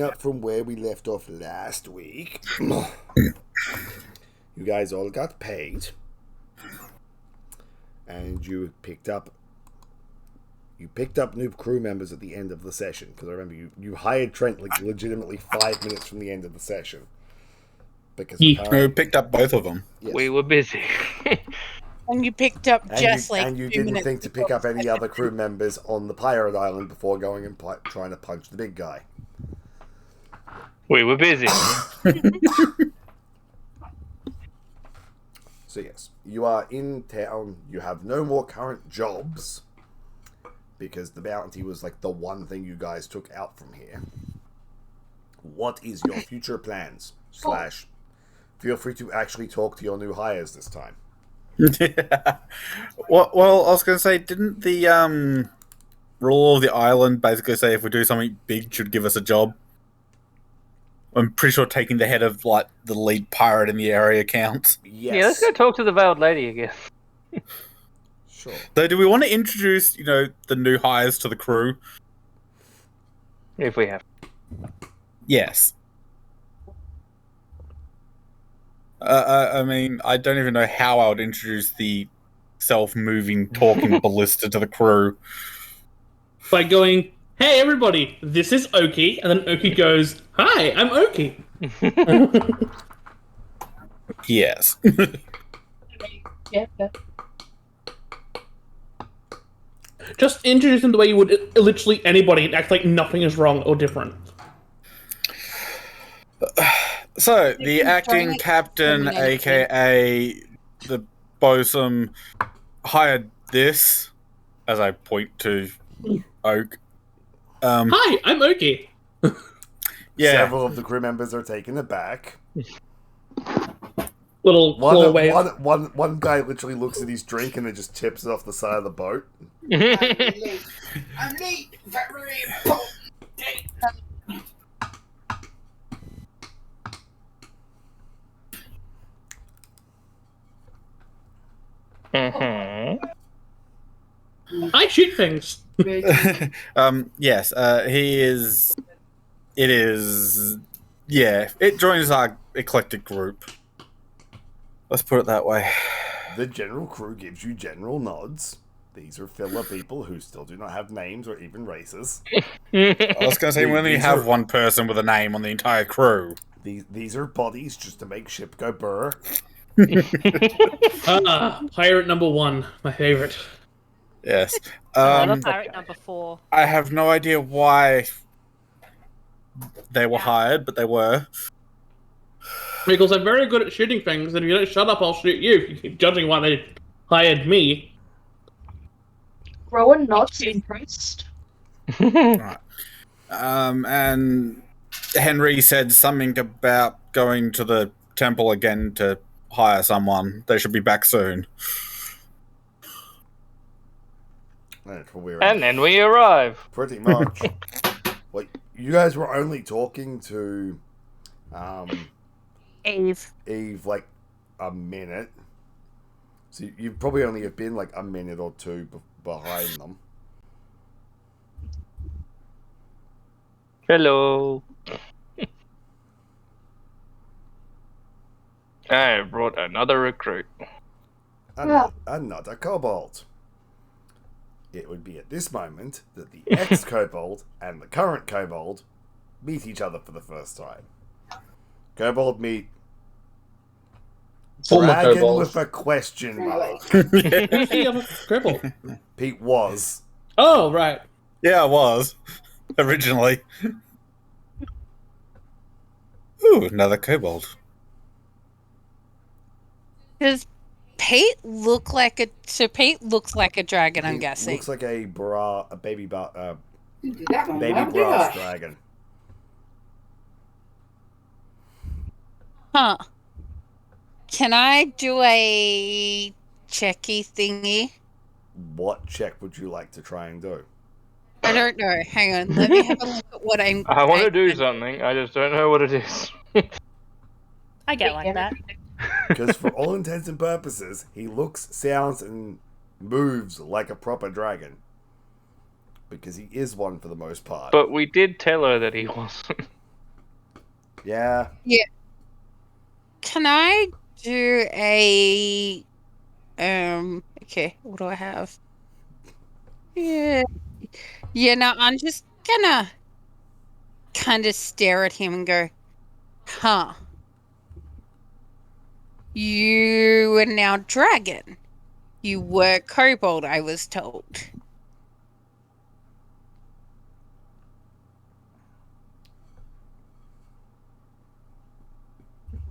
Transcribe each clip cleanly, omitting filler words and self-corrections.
Up from where we left off last week, you guys all got paid, and you picked up new crew members at the end of the session, because I remember you hired Trent like legitimately 5 minutes from the end of the session. Because we picked up both of them. Yes. We were busy. And you picked up and you didn't think to pick up any other crew members on the pirate island before going and trying to punch the big guy. We were busy. So yes, you are in town. You have no more current jobs because the bounty was like the one thing you guys took out from here. What is your future plans? / feel free to actually talk to your new hires this time. Well, I was going to say, didn't the rule of the island basically say if we do something big, should give us a job? I'm pretty sure taking the head of like the lead pirate in the area counts. Yes. Yeah, let's go talk to the veiled lady again. Sure. So, do we want to introduce, the new hires to the crew? If we have. Yes. I mean, I don't even know how I would introduce the self-moving, talking ballista to the crew. By going, "Hey everybody, this is Oki," and then Oki goes, "Hi, I'm Oki." Yes. Yeah. Just introduce him the way you would literally anybody and act like nothing is wrong or different. So, the acting captain, aka the bosun, hired this, as I point to Oak. Hi, I'm Oki. Yeah. Several of the crew members are taken aback. Little claw wave. One guy literally looks at his drink and then just tips it off the side of the boat. I'm late. Very important. I shoot things. Yes, he is. It is. Yeah, it joins our eclectic group. Let's put it that way. The general crew gives you general nods. These are filler people who still do not have names or even races. I was going to say, we only have one person with a name on the entire crew. These are bodies just to make ship go burr. Pirate number 1, my favorite. Yes. Pirate number 4. I have no idea why they were hired, but they were. Because I'm very good at shooting things, and if you don't shut up, I'll shoot you. If you keep judging why they hired me. Rowan nods impressed. Right. And Henry said something about going to the temple again to hire someone. They should be back soon. And then we arrive. Pretty much. Well, you guys were only talking to Eve like a minute. So you probably only have been like a minute or two behind them. Hello. I brought another recruit. Another kobold. It would be at this moment that the ex-kobold and the current kobold meet each other for the first time. Kobold meet dragon with a question mark. Pete was. Oh, right. Yeah, I was. Originally. Ooh, another kobold. Does Pete look like a... So Pete looks like a dragon, I'm guessing. Looks like a baby brass dragon. Huh. Can I do a checky thingy? What check would you like to try and do? I don't know. Hang on. Let me have a look at what I'm... I want to do something. I just don't know what it is. I get like that. Because for all intents and purposes, he looks, sounds, and moves like a proper dragon. Because he is one for the most part. But we did tell her that he wasn't. Yeah. Can I do a okay, what do I have? Yeah. Yeah, no, I'm just gonna kind of stare at him and go, huh. You are now dragon. You were kobold, I was told.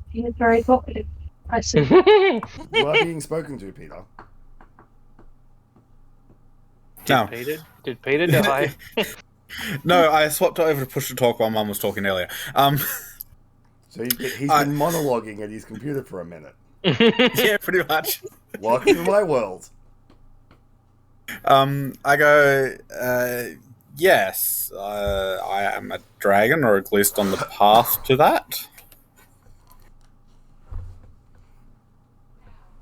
He is very talkative. I see. You are being spoken to, Peter. No. Did Peter die? No, I swapped it over to push to talk while Mum was talking earlier. So he's been monologuing at his computer for a minute. Yeah, pretty much. Welcome to my world. I go, yes, I am a dragon, or at least on the path to that.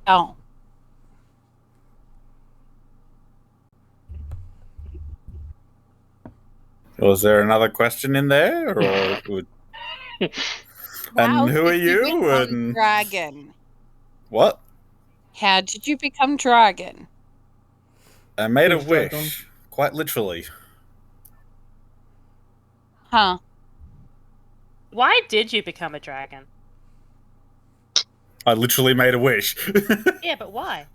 Oh. Was there another question in there, or would... How And who are did you? become And dragon? what? How did you become dragon? I made a Who's dragon? wish, quite literally. Huh. Why did you become a dragon? I literally made a wish. Yeah, but why?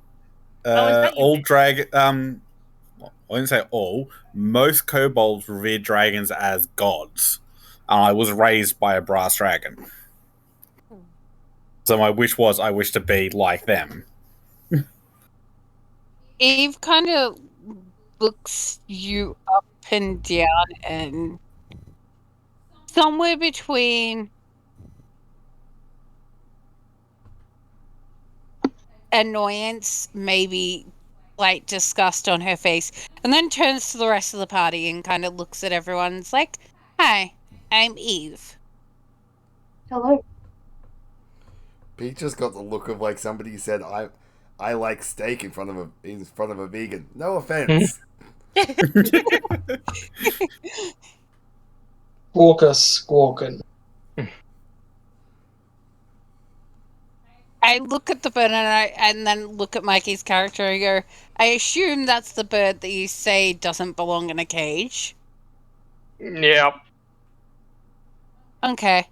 Oh, is that your All wish? dragon. I didn't say all. Most kobolds revere dragons as gods. And I was raised by a brass dragon. So my wish was I wish to be like them. Eve kind of looks you up and down and somewhere between annoyance, maybe like disgust on her face, and then turns to the rest of the party and kind of looks at everyone and is like, "Hi, I'm Eve." Hello. Pete just got the look of like somebody said, I like steak in front of a vegan. No offense. Walker squawking. I look at the bird and then look at Mikey's character and go, I assume that's the bird that you say doesn't belong in a cage. Yep. Okay.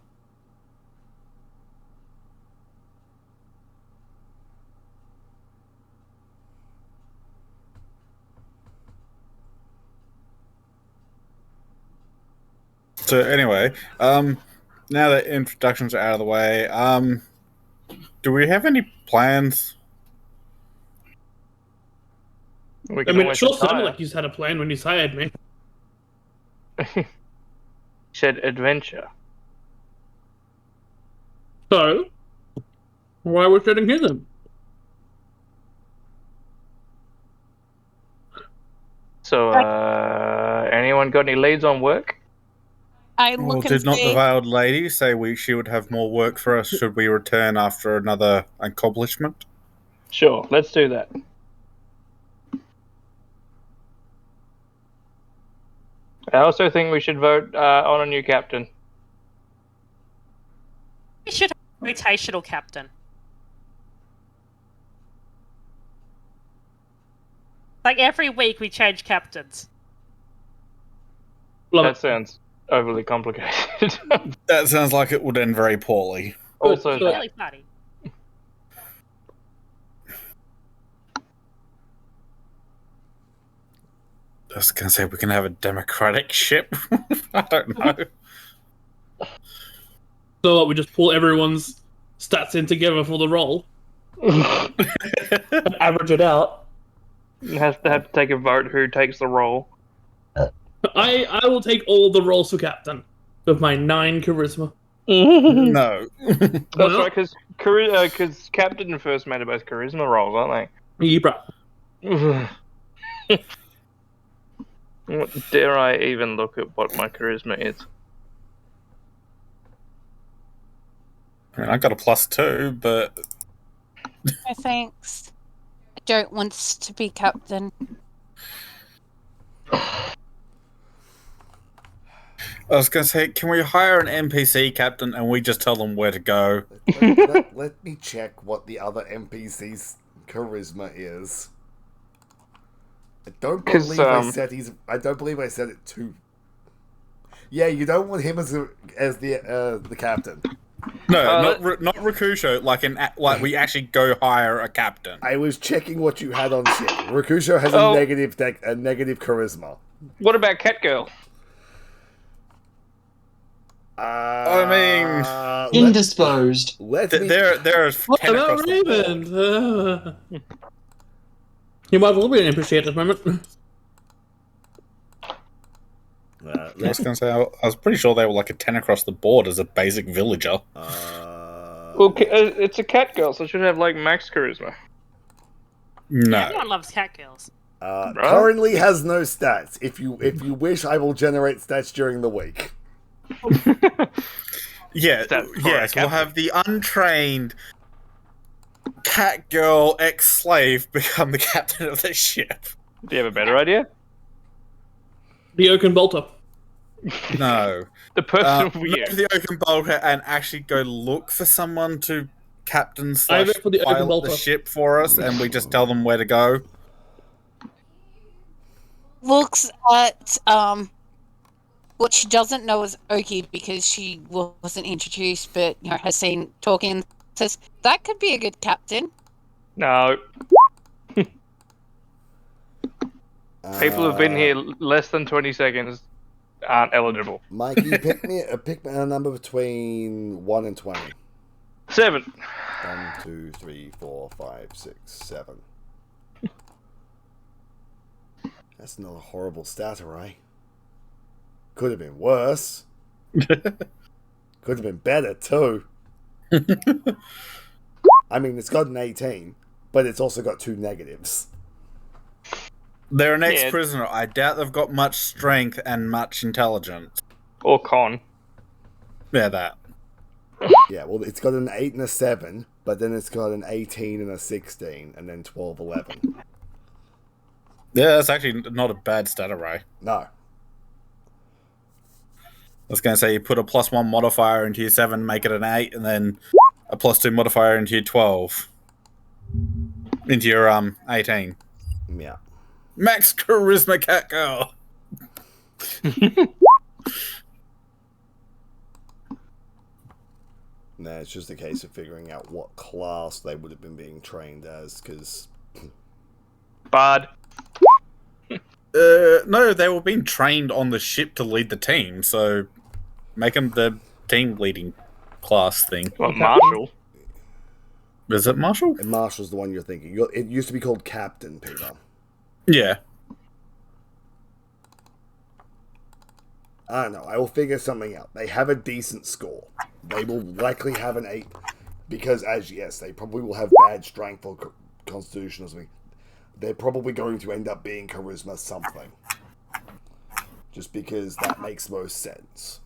So anyway, now that introductions are out of the way, do we have any plans? We I can mean, it always sure sounded retire. like you had a plan when you hired me. Said adventure. So, why are we sitting here then? So, anyone got any leads on work? I Well, look and did not the say, veiled lady say she would have more work for us should we return after another accomplishment? Sure, let's do that. I also think we should vote on a new captain. We should have a rotational captain. Like every week we change captains. Love That it. sounds overly complicated. That sounds like it would end very poorly. also, So- that. Really funny. I was going to say we can have a democratic ship. I don't know. So what, we just pull everyone's stats in together for the roll and average it out. have to take a vote who takes the role. I will take all the rolls for captain with my 9 charisma. No. That's Well- right, because captain and first mate are both charisma rolls, aren't Yeah, they? What dare I even look at what my charisma is? I mean, I got a +2, but no thanks. I don't want to be captain. I was going to say, can we hire an NPC captain and we just tell them where to go? Let me check what the other NPC's charisma is. I don't believe I don't believe I said it too. Yeah, you don't want him as the captain. No, not Rakusho. Like we actually go hire a captain. I was checking what you had on ship. Rakusho has a negative charisma. What about Catgirl? I mean, indisposed. there's What 10 about across the board. Raven? He might well be an NPC at this moment. I was going to say, I was pretty sure they were like a 10 across the board as a basic villager. Well, it's a Catgirl, so it should have like max charisma. No. Everyone loves catgirls. Currently has no stats. If you wish, I will generate stats during the week. Yeah, yes, we'll have the untrained Catgirl ex-slave become the captain of the ship. Do you have a better idea? The Oaken Bolter. No. The person Move the Oaken Bolter and actually go look for someone to captain / I vote for the Oaken pilot Bolter. the ship for us, and we just tell them where to go. Looks at what she doesn't know is Oki because she wasn't introduced, but has seen talking. Says that could be a good captain. No. People who've been here less than 20 seconds aren't eligible. Mikey, pick me a number between 1 and 20. 7. 1, 2, 3, 4, 5, 6, 7. That's not a horrible stat array. Could have been worse. Could have been better too. I mean, it's got an 18, but it's also got 2 negatives. They're an ex-prisoner. I doubt they've got much strength and much intelligence. Or con. Yeah, that. Yeah, well, it's got an 8 and a 7, but then it's got an 18 and a 16, and then 12, 11. Yeah, that's actually not a bad stat array. No. I was going to say, you put a +1 modifier into your 7, make it an 8, and then a +2 modifier into your 12. Into your 18. Yeah. Max Charisma Catgirl! No, it's just a case of figuring out what class they would have been being trained as, because... Bard. No, they were being trained on the ship to lead the team, so make them the team leading class thing. What, Marshall? Is it Marshall? And Marshall's the one you're thinking. It used to be called Captain, Peter. Yeah. I don't know. I will figure something out. They have a decent score. They will likely have an 8. Because, they probably will have bad strength or constitution or something. They're probably going to end up being charisma something. Just because that makes most sense.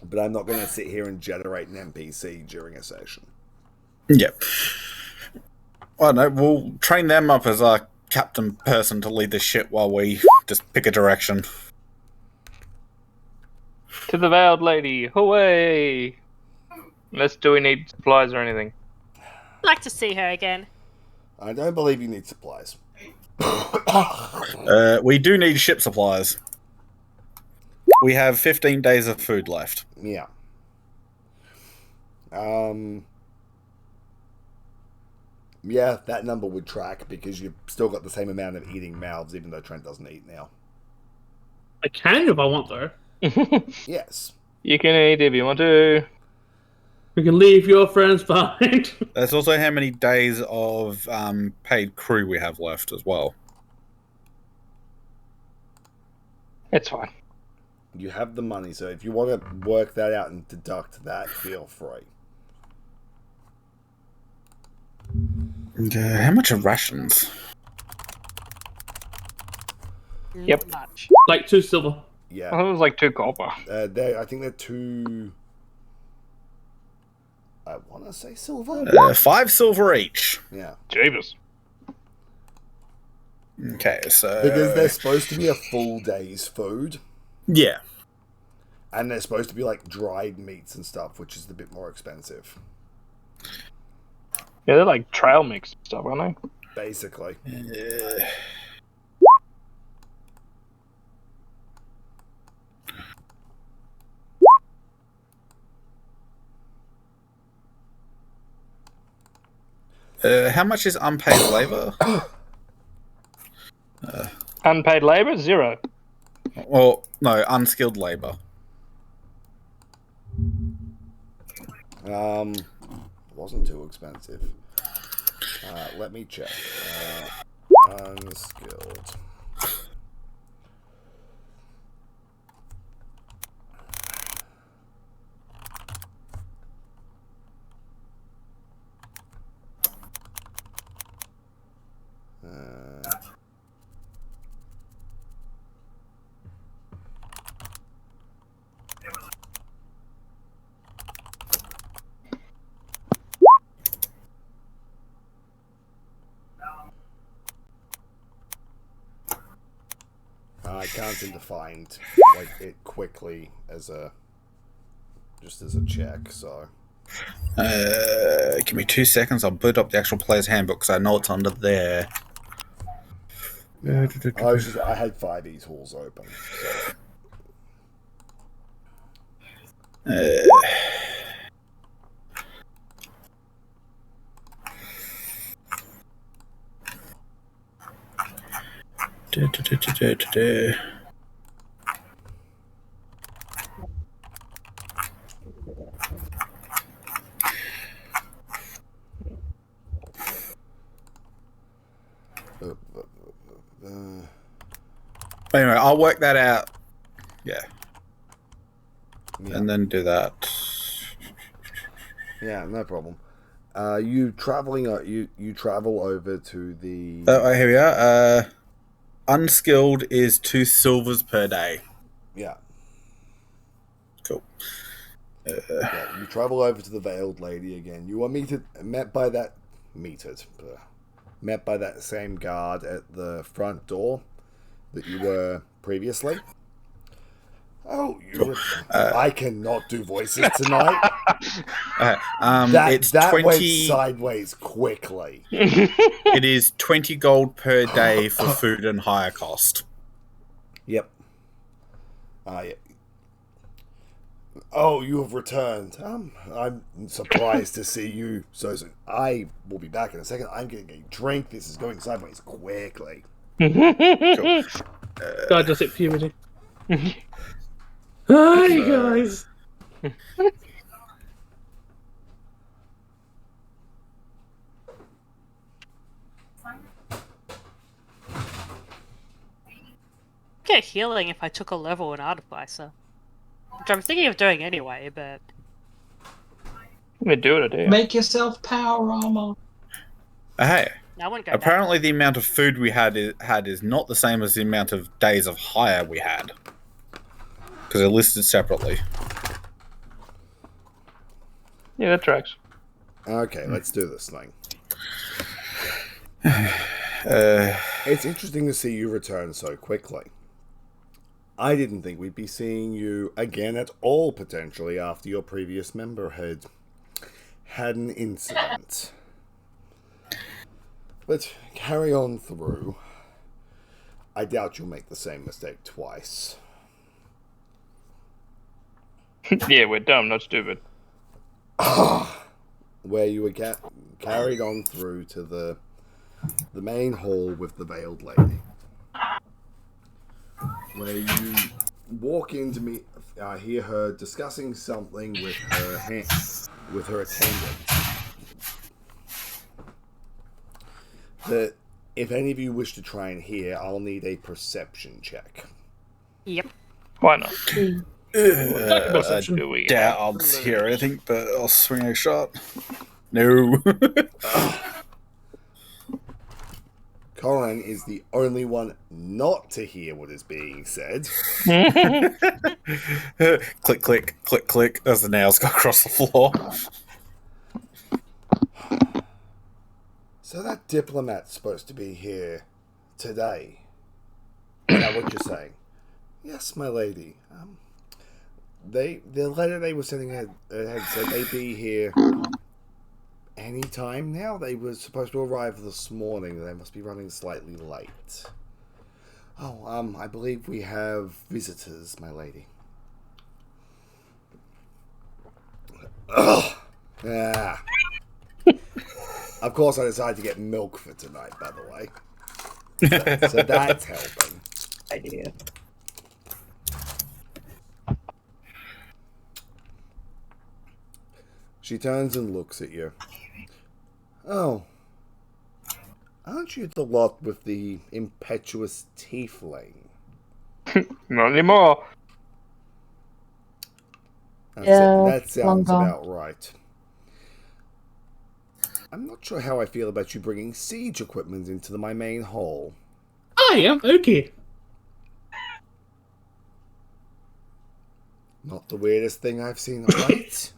But I'm not going to sit here and generate an NPC during a session. Yep. I don't know, we'll train them up as a captain person to lead the ship while we just pick a direction. To the Veiled Lady. Hooray! Do we need supplies or anything? I'd like to see her again. I don't believe you need supplies. We do need ship supplies. We have 15 days of food left. Yeah. Yeah, that number would track because you've still got the same amount of eating mouths, even though Trent doesn't eat now. I can if I want, though. Yes. You can eat if you want to. You can leave your friends behind. That's also how many days of paid crew we have left as well. It's fine. You have the money, so if you want to work that out and deduct that, feel free. How much are rations? Yep. Not much. Like 2 silver. Yeah. I thought it was like 2 copper. I think they're 2... I want to say silver? 5 silver each. Yeah. Jeebus. Okay, so Because they're supposed to be a full day's food. yeah. And they're supposed to be like dried meats and stuff, which is a bit more expensive. Yeah, they're like trail mix stuff, aren't they? Basically. How much is unpaid labor? Unpaid labor, 0. Well, no, unskilled labor. Wasn't too expensive. Let me check. Unskilled. I can't seem to find like it quickly as a check. So Give me 2 seconds. I'll boot up the actual player's handbook because I know it's under there. I had 5 E's halls open. So. Anyway, I'll work that out. Yeah. And then do that. Yeah, no problem. You traveling? You travel over to the. Oh, here we are. Unskilled is 2 silvers per day. Yeah. Cool. Yeah, you travel over to the Veiled Lady again. You are met by that same guard at the front door that you were previously. Oh, I cannot do voices tonight. It's that 20... went sideways quickly. It is 20 gold per day for food and hire cost. Yep. Yeah. Oh, you have returned. I'm surprised to see you so soon. I will be back in a second. I'm getting a drink. This is going sideways quickly. Cool. God, does it puberty? Hi, guys. Get healing if I took a level in Artificer. Which I'm thinking of doing anyway, but... Let me do it, I do. Make yourself power armor. Hey, I wouldn't go apparently the amount of food we had is not the same as the amount of days of hire we had. Because they're listed separately. Yeah, that tracks. Okay, let's do this thing. It's interesting to see you return so quickly. I didn't think we'd be seeing you again at all, potentially, after your previous member had an incident. But carry on through. I doubt you'll make the same mistake twice. Yeah, we're dumb, not stupid. Where you were carried on through to the main hall with the Veiled Lady. Where you walk in to meet, hear her discussing something with her attendant. That if any of you wish to try and hear, I'll need a perception check. Yep. Why not? I doubt I'll hear anything, but I'll swing a shot. No. Corin is the only one not to hear what is being said. Click, click, click, click, as the nails go across the floor. So that diplomat's supposed to be here today. Is that what you're saying? Yes, my lady. The letter they were sending had said they'd be here any time now. They were supposed to arrive this morning. They must be running slightly late. Oh, I believe we have visitors, my lady. Ugh. Ah. Of course, I decided to get milk for tonight, by the way. So that's helping. Idea. She turns and looks at you. Oh. Aren't you the lot with the impetuous tiefling? Not anymore. That sounds long gone. about right. I'm not sure how I feel about you bringing siege equipment into my main hall. I am okay. Not the weirdest thing I've seen of late.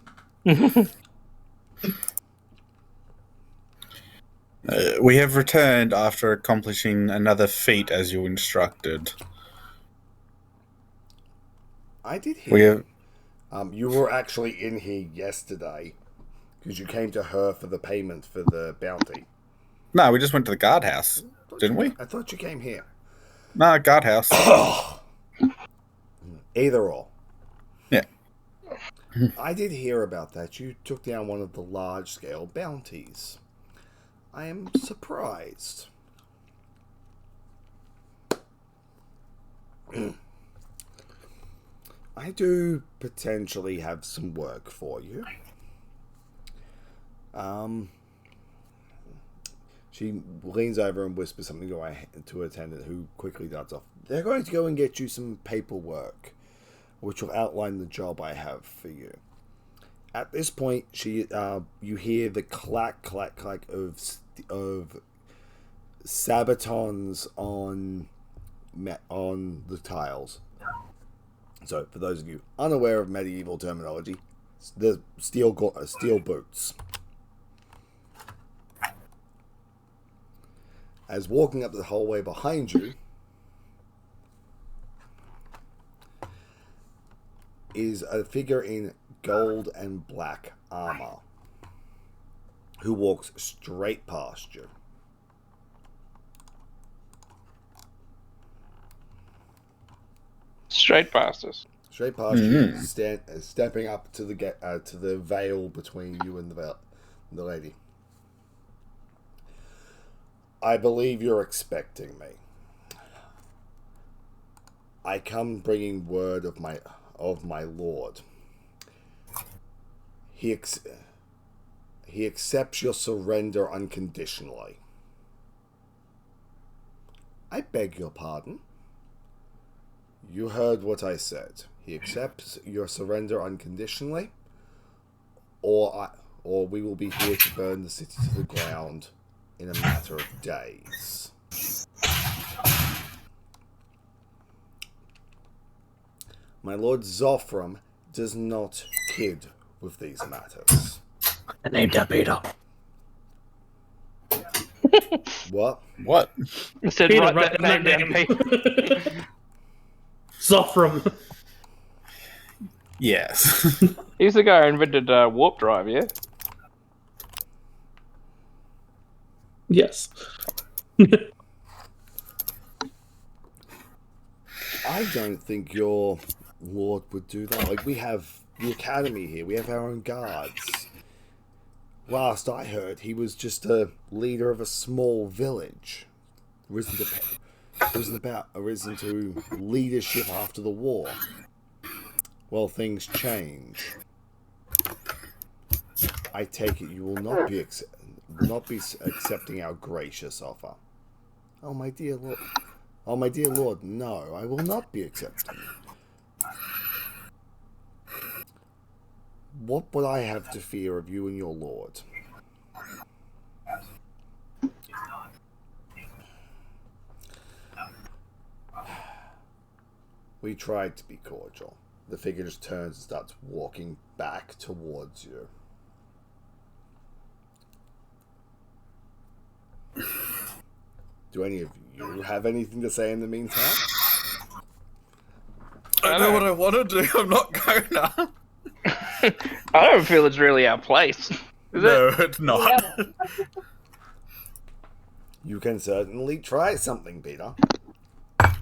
We have returned after accomplishing another feat as you instructed. I did We hear. have, You were actually in here yesterday because you came to her for the payment for the bounty. no, we just went to the guardhouse, didn't we? I thought you came here. No, guardhouse. Either or. Yeah. I did hear about that. You took down one of the large-scale bounties. I am surprised. I do potentially have some work for you. She leans over and whispers something to her attendant, who quickly darts off. They're going to go and get you some paperwork, which will outline the job I have for you. At this point, you hear the clack, clack, clack of sabatons on the tiles. So, for those of you unaware of medieval terminology, the steel boots. As walking up the hallway behind you is a figure in gold and black armor who walks straight past you. Straight past us. Straight past you, stepping up to the veil between you and the lady. I believe you're expecting me. I come bringing word of my lord. He accepts your surrender unconditionally. I beg your pardon. You heard what I said. He accepts your surrender unconditionally, or we will be here to burn the city to the ground in a matter of days. My lord Zophram does not kid with these matters. I named that Peter. What? What? Instead, Peter, write that name down. Zophram. Yes. He's the guy who invented warp drive, yeah? Yes. I don't think your lord would do that. Like, we have the academy here. We have our own guards. Last I heard, he was just a leader of a small village. Risen to leadership after the war. Well, things change. I take it you will not be accepting our gracious offer. Oh, my dear lord. Oh, my dear lord, no, I will not be accepting. What would I have to fear of you and your lord? We tried to be cordial. The figure just turns and starts walking back towards you. Do any of you have anything to say in the meantime? I know what I want to do. I'm not gonna. I don't feel it's really our place. Is No, it? it's not. You can certainly try something, Peter.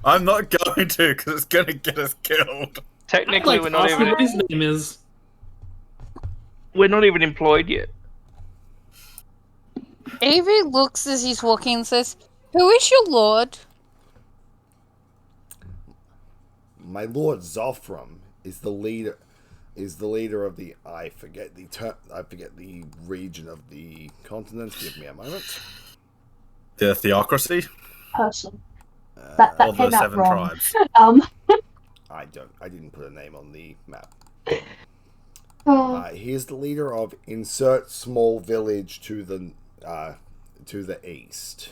I'm not going to because it's going to get us killed. Technically, I'd like to ask you what his name is. we're not even employed yet. Avery looks as he's walking and says, "Who is your lord?" My lord Zophram is the leader. Is the leader of the I forget the region of the continent. Give me a moment. The theocracy? Person. Uh, That Or the came out 7 wrong. tribes? I didn't put a name on the map. Oh, He is the leader of insert small village to the east.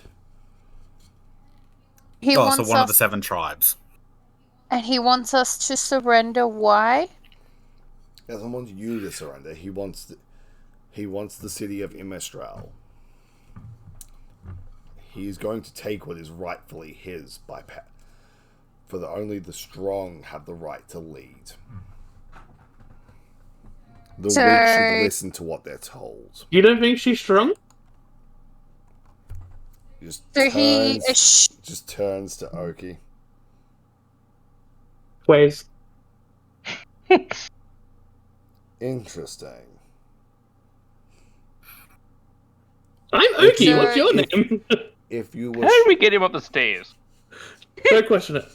He Oh, so wants one of us, the 7 tribes. and he wants us to surrender. Why? He doesn't want you to surrender. He wants the city of Imestral. He is going to take what is rightfully his by for only the strong have the right to lead. The weak should listen to what they're told. You don't think she's strong? He just So just turns to Oki. Ways. Interesting. I'm Oki. So- What's your name? If you How were did we get him up the stairs? Don't question it.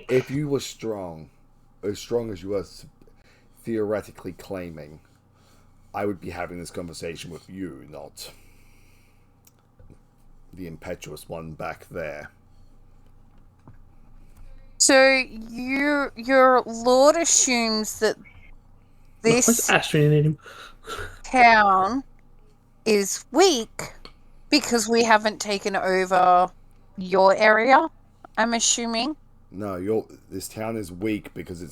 if you were strong, as strong as you were theoretically claiming, I would be having this conversation with you, not the impetuous one back there. So your lord assumes that Let's this astronate him. town is weak because we haven't taken over your area. I'm assuming. No, this town is weak because it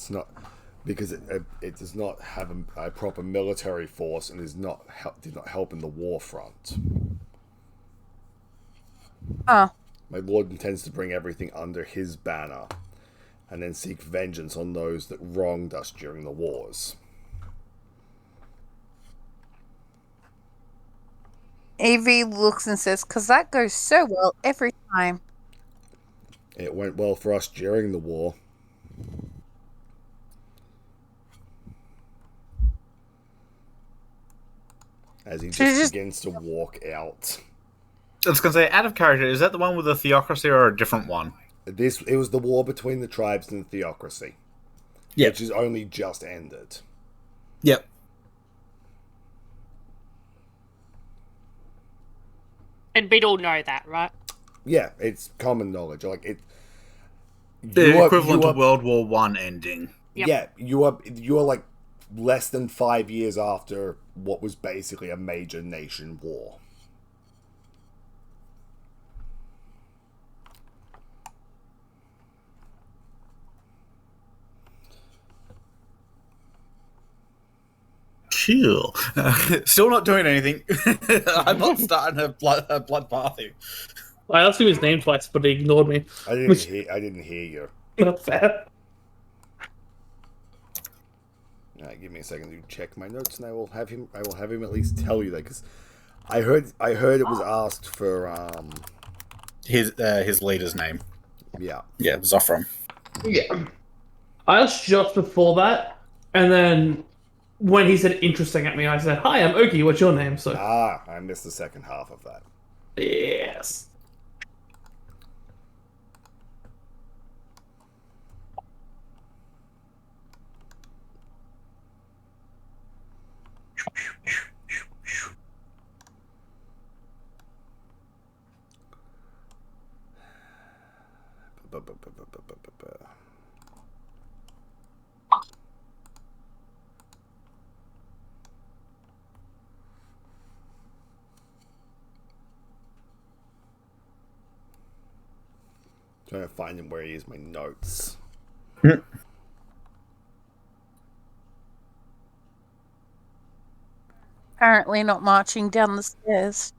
does not have a proper military force and did not help in the war front. Oh, My lord intends to bring everything under his banner, and then seek vengeance on those that wronged us during the wars. AV looks and says, "Because that goes so well every time." It went well for us during the war. As he just begins to walk out. I was going to say, out of character, is that the one with the theocracy or a different one? It was the war between the tribes and the theocracy. Yep. Which has only just ended. Yep. And we'd all know that, right? Yeah, it's common knowledge. Like it, The equivalent to World War One ending. Yep. Yeah, you are like less than 5 years after what was basically a major nation war. Cool. Still not doing anything. I'm not starting a bloodbath here. I asked him his name twice, but he ignored me. I didn't hear you. Not fair. Give me a second to check my notes, and I will have him at least tell you that, because I heard it was asked for His leader's name. yeah. Yeah, Zophram. Yeah. I asked just before that, and then when he said interesting at me, I said, "Hi, I'm Oki. What's your name?" So I missed the second half of that. yes. Trying to find him where he is. My notes. Apparently not marching down the stairs.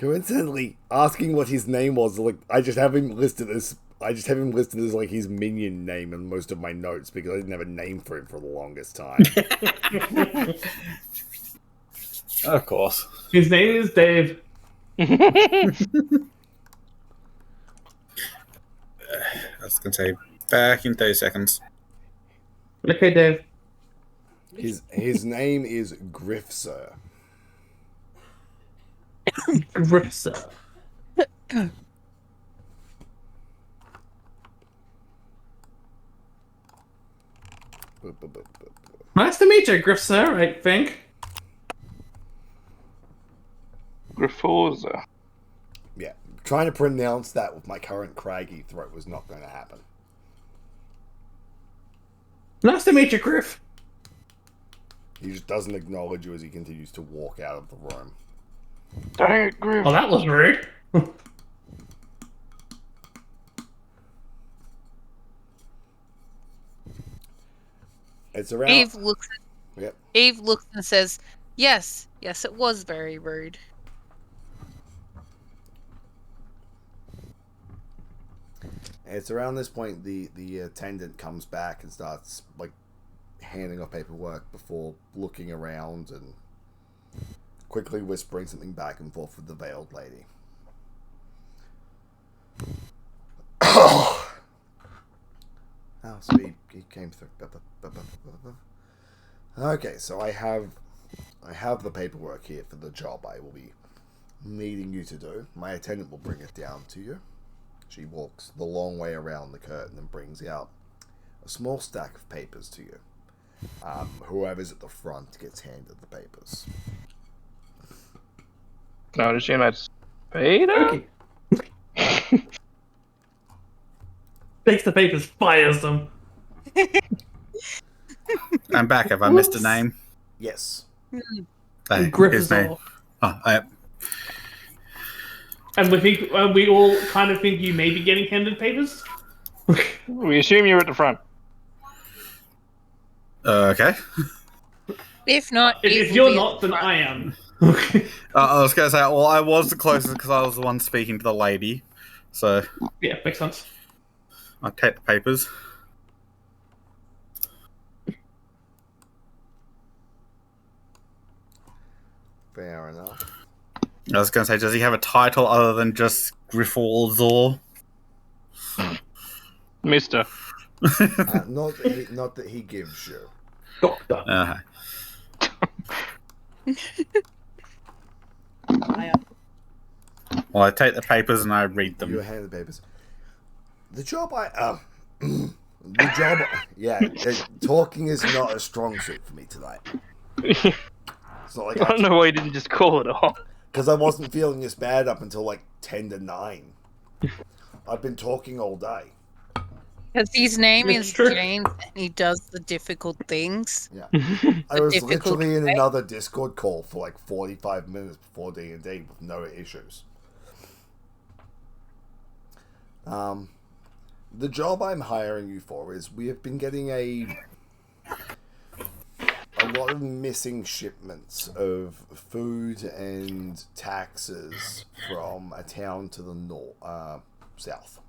Coincidentally, asking what his name was, like I just have him listed as like his minion name in most of my notes because I didn't have a name for him for the longest time. Of course. His name is Dave. I was going to say, back in 30 seconds. Okay, Dave. His name is Griffsir. Gripsa. Nice to meet you, Gripsa, I think. Grifforza. Yeah, trying to pronounce that with my current craggy throat was not going to happen. Nice to meet you, Griff. He just doesn't acknowledge you as he continues to walk out of the room. Dang it, Griff. Oh, that was rude. It's around. Eve looks. Yep. Eve looks and says, "Yes, yes, it was very rude." It's around this point the attendant comes back and starts like handing off paperwork before looking around and quickly whispering something back and forth with the veiled lady. Oh, so he came through. Okay, so I have the paperwork here for the job I will be needing you to do. My attendant will bring it down to you. She walks the long way around the curtain and brings out a small stack of papers to you. Whoever's at the front gets handed the papers. No, does she not spade? Okay. Takes the papers, fires them. I'm back. Have I missed a name? Yes. Griff his is name. off. Oh, And we all kind of think you may be getting handed papers. We assume you're at the front. okay. If not, If Eve will you're be at not, the then front. I am. I was going to say, well, I was the closest because I was the one speaking to the lady. So Yeah, makes sense. I take the papers. Fair enough. I was going to say, does he have a title other than just Griffalzor? Mister. Not that he gives you. Doctor. Well, I take the papers and I read them. You hand the papers. The job talking is not a strong suit for me tonight. It's not like I don't know why you didn't just call it off. because I wasn't feeling this bad up until like 10 to 9. I've been talking all day. Because his name It's is true. James and he does the difficult things. Yeah. I was difficult literally in way. another Discord call for like 45 minutes before D&D with no issues. The job I'm hiring you for is we have been getting a lot of missing shipments of food and taxes from a town to the south.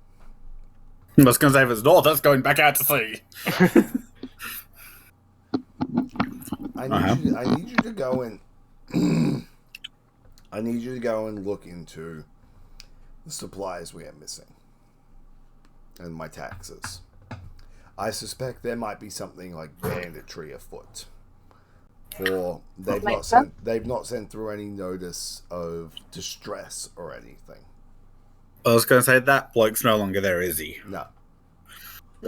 I was going to say, if it's north, that's going back out to sea. I need you to go and I need you to go and look into the supplies we are missing and my taxes. I suspect there might be something like banditry afoot. For they've not sent through any notice of distress or anything. I was going to say, that bloke's no longer there, is he? No,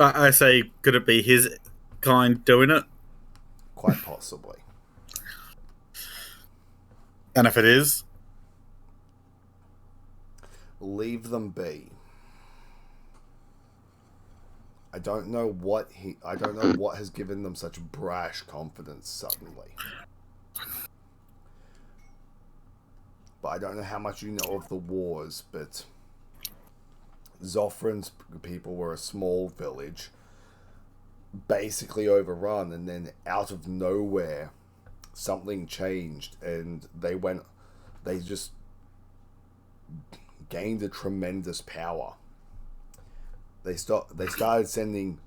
I say, could it be his kind doing it? quite possibly. And if it is? Leave them be. I don't know what has given them such brash confidence suddenly. But I don't know how much you know of the wars, but Zophran's people were a small village, basically overrun, and then out of nowhere, something changed, and they gained a tremendous power. They started sending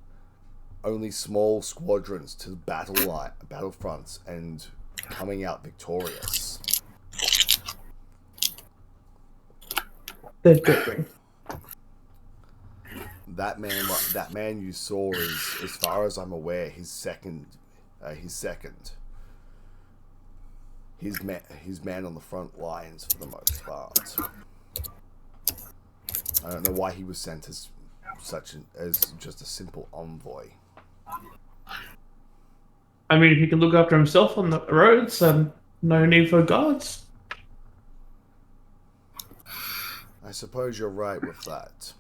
only small squadrons to battlefronts and coming out victorious. They're joking. That man you saw is, as far as I'm aware, his second. He's man on the front lines for the most part. I don't know why he was sent as just a simple envoy. I mean, if he can look after himself on the roads, then no need for guards. I suppose you're right with that.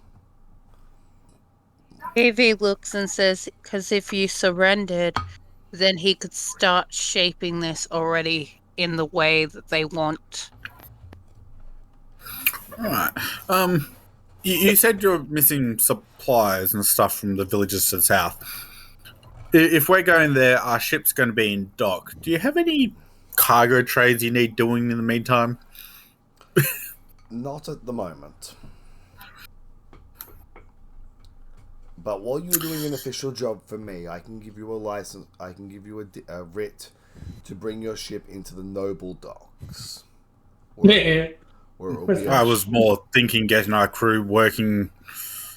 Evie looks and says, because if you surrendered, then he could start shaping this already in the way that they want. Alright. You said you're missing supplies and stuff from the villages to the south. If we're going there, our ship's going to be in dock. Do you have any cargo trades you need doing in the meantime? Not at the moment. But while you're doing an official job for me, I can give you a license. I can give you a writ to bring your ship into the noble docks. Yeah. Where it will be I was more thinking getting our crew working.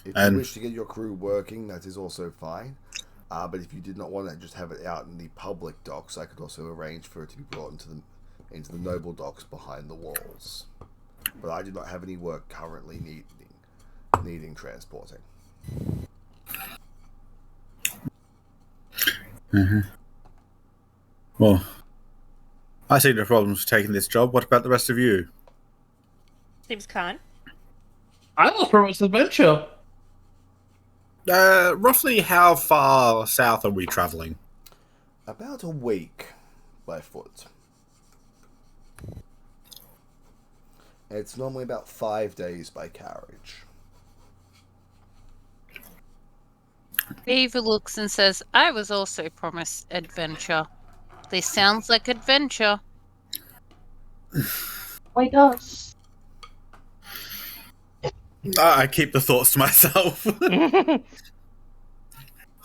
If you wish to get your crew working, that is also fine. But if you did not want to just have it out in the public docks, I could also arrange for it to be brought into the noble docks behind the walls. But I do not have any work currently needing transporting. Mm-hmm. Well, I see no problems with taking this job. What about the rest of you? Seems kind. I was promised adventure. Roughly how far south are we traveling? About a week by foot. It's normally about 5 days by carriage. Eva looks and says, I was also promised adventure. This sounds like adventure. Why does? I keep the thoughts to myself. It's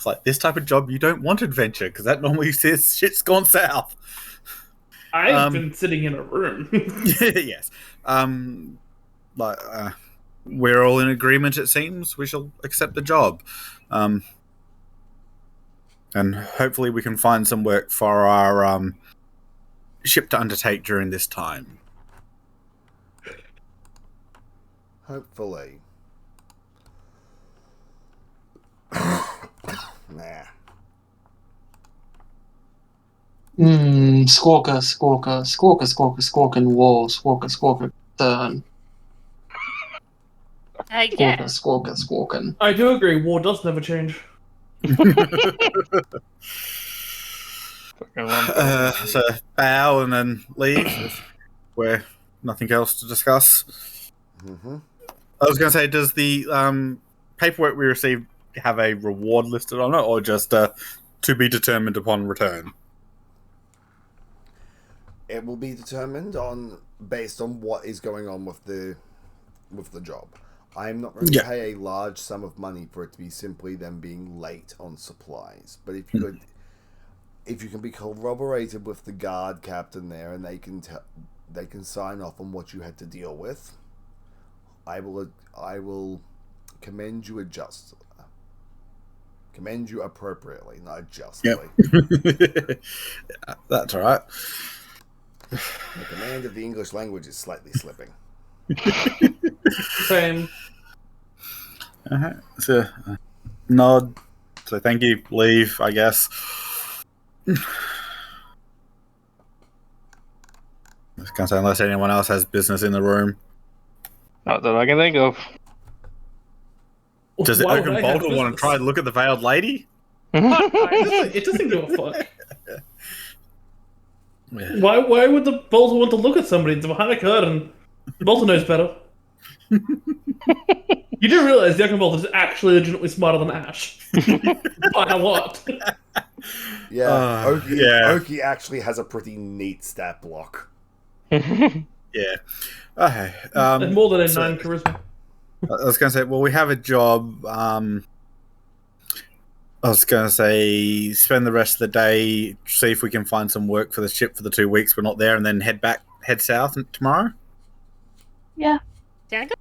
like, this type of job, you don't want adventure, because that normally says shit's gone south. I've been sitting in a room. Yes. We're all in agreement, it seems. We shall accept the job. And hopefully we can find some work for our ship to undertake during this time. Hopefully. Nah. Squawker, squawker, squawker, squawker, squawking wall, squawker, squawker, turn. Squawker, Yeah. squawker, squawking. I do agree, war does never change. So bow and then leave. Where nothing else to discuss. Mm-hmm. I was going to say, does the paperwork we received have a reward listed on it, or just to be determined upon return? It will be determined based on what is going on with the job. I'm not going to pay a large sum of money for it to be simply them being late on supplies. But if you can be corroborated with the guard captain there, and they can sign off on what you had to deal with, I will commend you appropriately, not justly. Yep. That's all right. The command of the English language is slightly slipping. Same. So, nod. So thank you. Leave, I guess. I was going to say, unless anyone else has business in the room. Not that I can think of. Does the Why would Oaken I have Bolter want to business? try and look at the veiled lady? It doesn't give a fuck. Yeah. Why would the Bolter want to look at somebody? It's behind a curtain. Bolter knows better. You do realize the Oaken Bolter is actually legitimately smarter than Ash. By a lot. Yeah, Yeah. Oki actually has a pretty neat stat block. Yeah, Yeah. Okay. And more than a so- 9 charisma. I was going to say, well, we have a job. I was going to say, spend the rest of the day, see if we can find some work for the ship for the 2 weeks we're not there, and then head south tomorrow. Yeah. Yeah, good.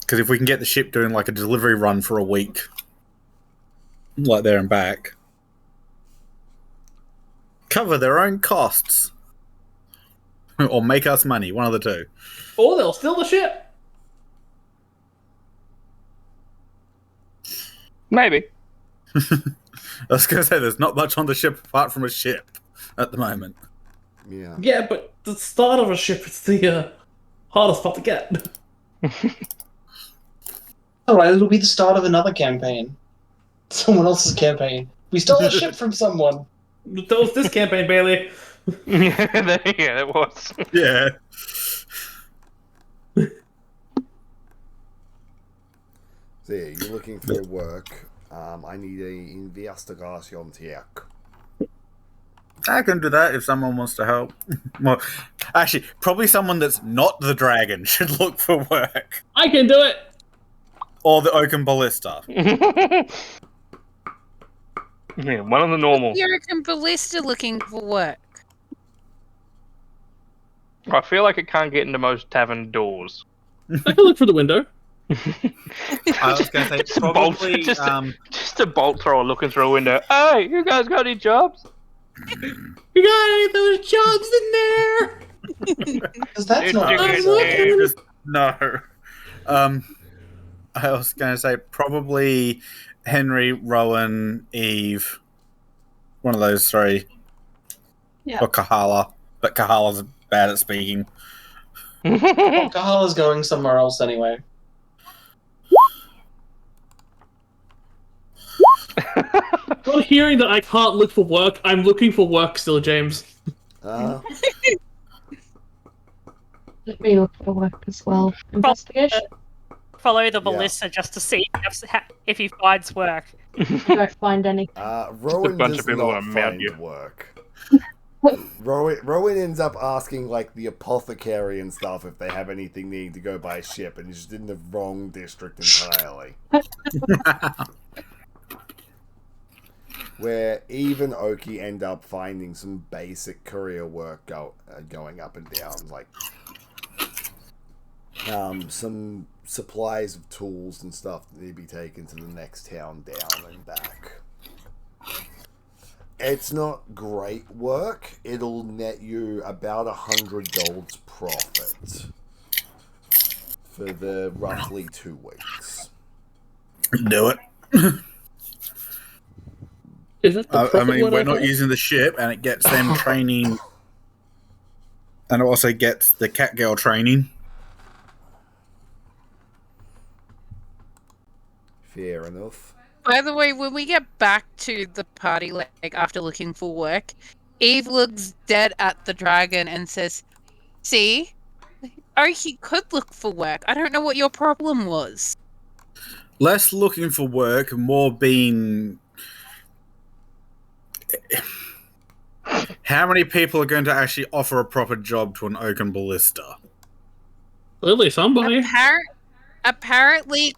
Because if we can get the ship doing like a delivery run for a week, like there and back, cover their own costs, or make us money, one of the two. Or they'll steal the ship. Maybe. I was going to say, there's not much on the ship apart from a ship at the moment. Yeah. Yeah, but the start of a ship is the hardest part to get. Alright, it'll be the start of another campaign. Someone else's campaign. We stole a ship from someone. That was this campaign, Bailey. Yeah, it was. Yeah. So yeah, you're looking for work. I need a investigación check. I can do that if someone wants to help. Well, actually, probably someone that's not the dragon should look for work. I can do it. Or the Oaken Ballista. Yeah, one of the normal. American Ballista looking for work. I feel like it can't get into most tavern doors. I can look for the window. I was going to say, Just a bolt- probably... just a bolt thrower looking through a window. Hey, you guys got any jobs? You got any of those jobs in there? Because that's not I'm good. Just, no. I was going to say, probably Henry, Rowan, Eve. One of those three. Yeah. Or Kahala. But Kahala's bad at speaking. Well, Kahala's going somewhere else anyway. Not hearing that I can't look for work, I'm looking for work still, James. Uh, Let me look for work as well. Investigation. Follow the ballista just to see if he finds work. I don't find any. Rowan bunch does of people not that mount find you. work. Rowan ends up asking like the apothecary and stuff if they have anything needing to go by ship, and he's just in the wrong district entirely. Where even Oki end up finding some basic courier work going up and down, like some supplies of tools and stuff that need to be taken to the next town down and back. It's not great work. It'll net you about 100 golds profit for the roughly 2 weeks. Do it. Is that the I profit mean, word we're I not heard? using the ship, and it gets them training. And it also gets the cat girl training. Fair enough. By the way, when we get back to the party, like after looking for work, Eve looks dead at the dragon and says, "See, Oki could look for work. I don't know what your problem was." Less looking for work, more being... How many people are going to actually offer a proper job to an Oaken Ballista? Clearly somebody. Apparently,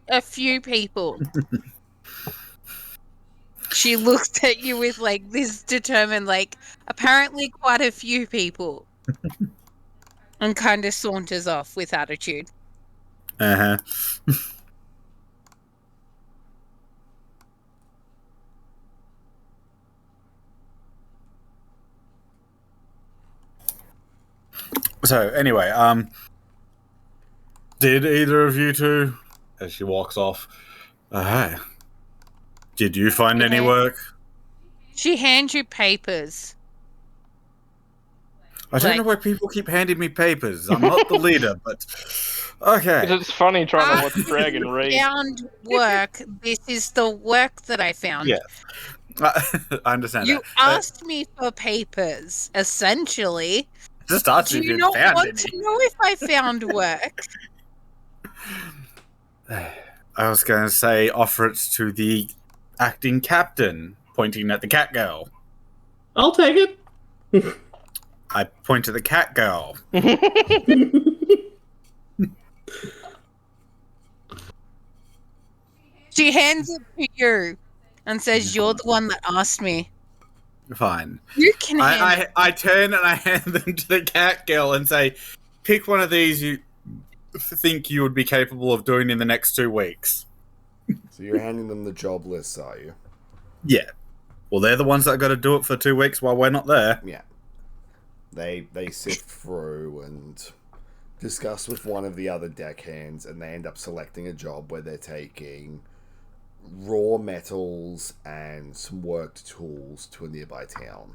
a few people. She looks at you with like this determined, like, apparently quite a few people. And kind of saunters off with attitude. Uh-huh. So, anyway, did either of you two, as she walks off, did you find any Yeah. work? She hands you papers. I don't Like- know why people keep handing me papers. I'm not the leader, but okay. It's funny trying to watch I Dragon read. found work. This is the work that I found. Yeah. I understand You that. asked me for papers, essentially. Just asked Do if you you not found want any. to know if I found work? I was going to say offer it to the acting captain, pointing at the cat girl. I'll take it. I point to the cat girl. She hands it to you and says, "You're the one that asked me." Fine. You can hand I turn and I hand them to the cat girl and say, pick one of these you think you would be capable of doing in the next 2 weeks. So you're handing them the job lists, are you? Yeah. Well, they're the ones that got to do it for 2 weeks while we're not there. Yeah. They sift through and discuss with one of the other deckhands, and they end up selecting a job where they're taking raw metals and some worked tools to a nearby town.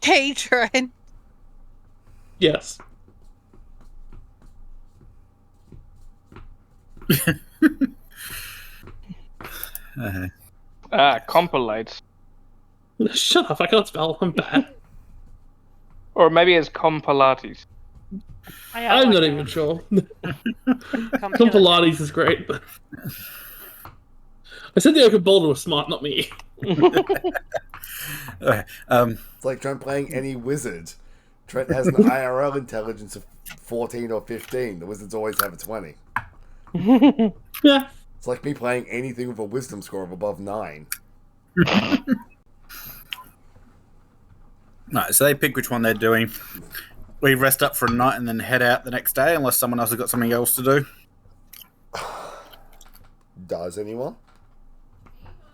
Catron. Yes. Compilate. Shut up, I can't spell. I'm bad. Or maybe it's Compilates. I'm not even sure. Compilates is great, but I said the Open Boulder was smart, not me. It's like Trent playing any wizard. Trent has an IRL intelligence of 14 or 15. The wizards always have a 20. Yeah. It's like me playing anything with a wisdom score of above 9. Right, so they pick which one they're doing. We rest up for a night and then head out the next day, unless someone else has got something else to do. Does anyone?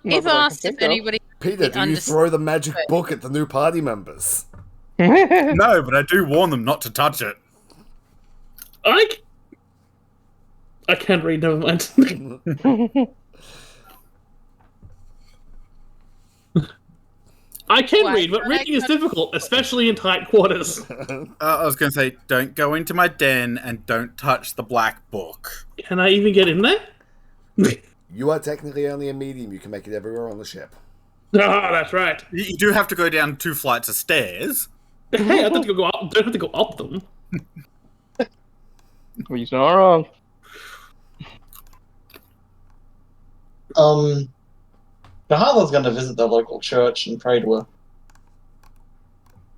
Eve asked if anybody. Peter, do you throw the magic book at the new party members? No, but I do warn them not to touch it. I can't read, never mind. I can read, but reading is difficult, especially in tight quarters. I was going to say, don't go into my den and don't touch the black book. Can I even get in there? You are technically only a medium. You can make it everywhere on the ship. Ah, that's right. You do have to go down 2 flights of stairs. Hey, I don't have to go up them. He's not wrong. Naharla's going to visit the local church and pray to her.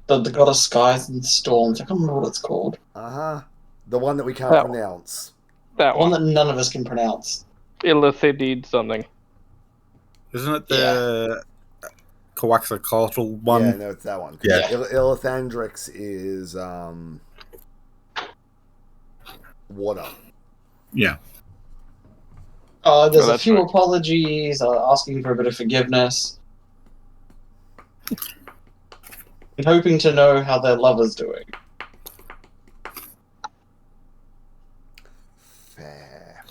The goddess skies and storms. I can't remember what it's called. The one that we can't pronounce. That The one one. that none of us can pronounce. Illithidid something. Isn't it the Coaxacoatl one? Yeah, no, it's that one. Yeah. Illithandrix is water. Yeah. There's a that's few right. apologies, asking for a bit of forgiveness. And hoping to know how their lover's doing. Fair.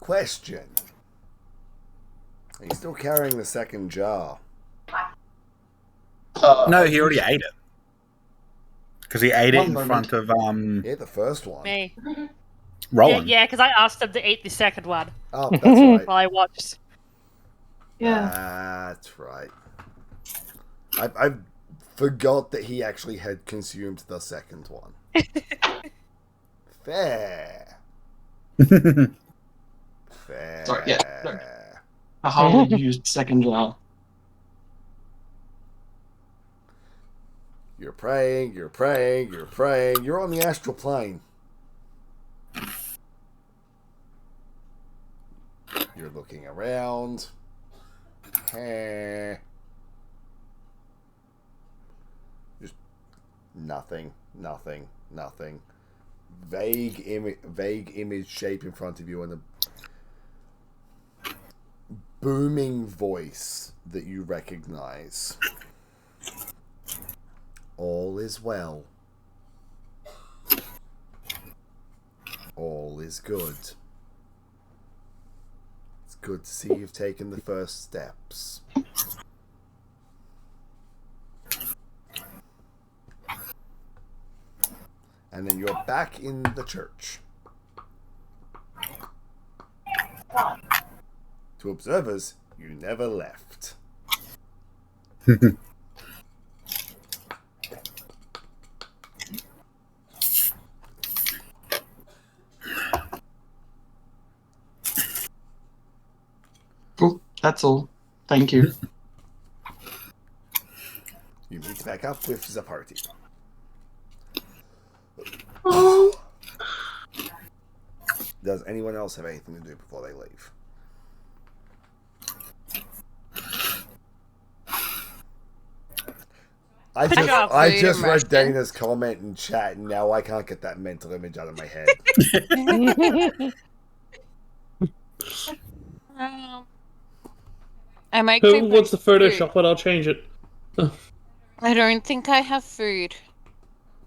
Question. Are you still carrying the second jar? No, he already ate it. Because he ate it One in moment. front of Yeah, the first one. Me. Roland. Yeah, because I asked him to eat the second one Oh, that's right. while I watched. Yeah. That's right. I forgot that he actually had consumed the second one. Fair. Fair. Sorry, yeah, no. Naharla used second jar. You're praying, you're praying, you're praying. You're on the astral plane. You're looking around. Just nothing, nothing, nothing. Vague image shape in front of you and a booming voice that you recognize. All is well. All is good. It's good to see you've taken the first steps. And then you're back in the church. To observers, you never left. Cool. That's all. Thank you. You meet back up with the party. Oh. Does anyone else have anything to do before they leave? I Good job, just read Russian. Dana's comment in chat, and now I can't get that mental image out of my head. I might Who go wants to buy food. Photoshop it? I'll change it. I don't think I have food.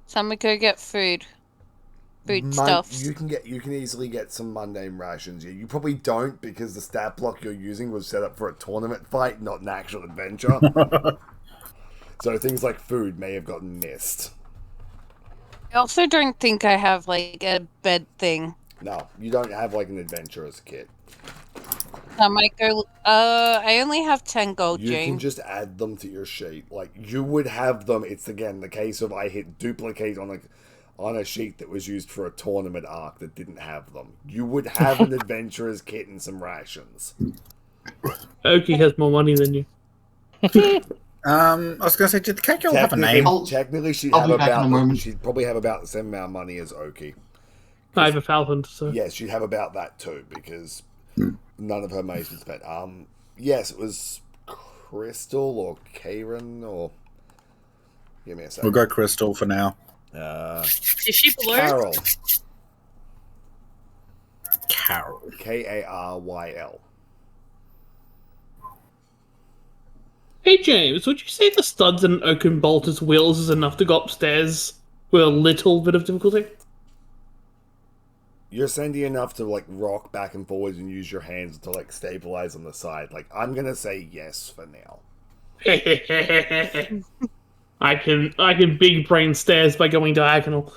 So I'm gonna go get food. Foodstuffs. You can easily get some mundane rations. You probably don't because the stat block you're using was set up for a tournament fight, not an actual adventure. So things like food may have gotten missed. I also don't think I have like a bed thing. No, you don't have like an adventurer's kit. I might go. I only have 10 gold, You can James. just add them to your sheet. Like you would have them. It's again the case of I hit duplicate on a sheet that was used for a tournament arc that didn't have them. You would have an adventurer's kit and some rations. Oki has more money than you. I was going to say, did the cat girl have a name? Technically, she'd I'll have be back in a about moment. she'd probably have about the same amount of money as Oki. I have 1,000, so. Yes, she'd have about that too because none of her money's been spent. Yes, it was Crystal or Karen or. Give me a second. We'll go Crystal for now. Is she blue? Carol. Carol. Karyl. Hey James, would you say the studs in Oaken Bolter's wheels is enough to go upstairs with a little bit of difficulty? You're sandy enough to like rock back and forwards and use your hands to like stabilize on the side. Like I'm gonna say yes for now. I can big brain stairs by going diagonal.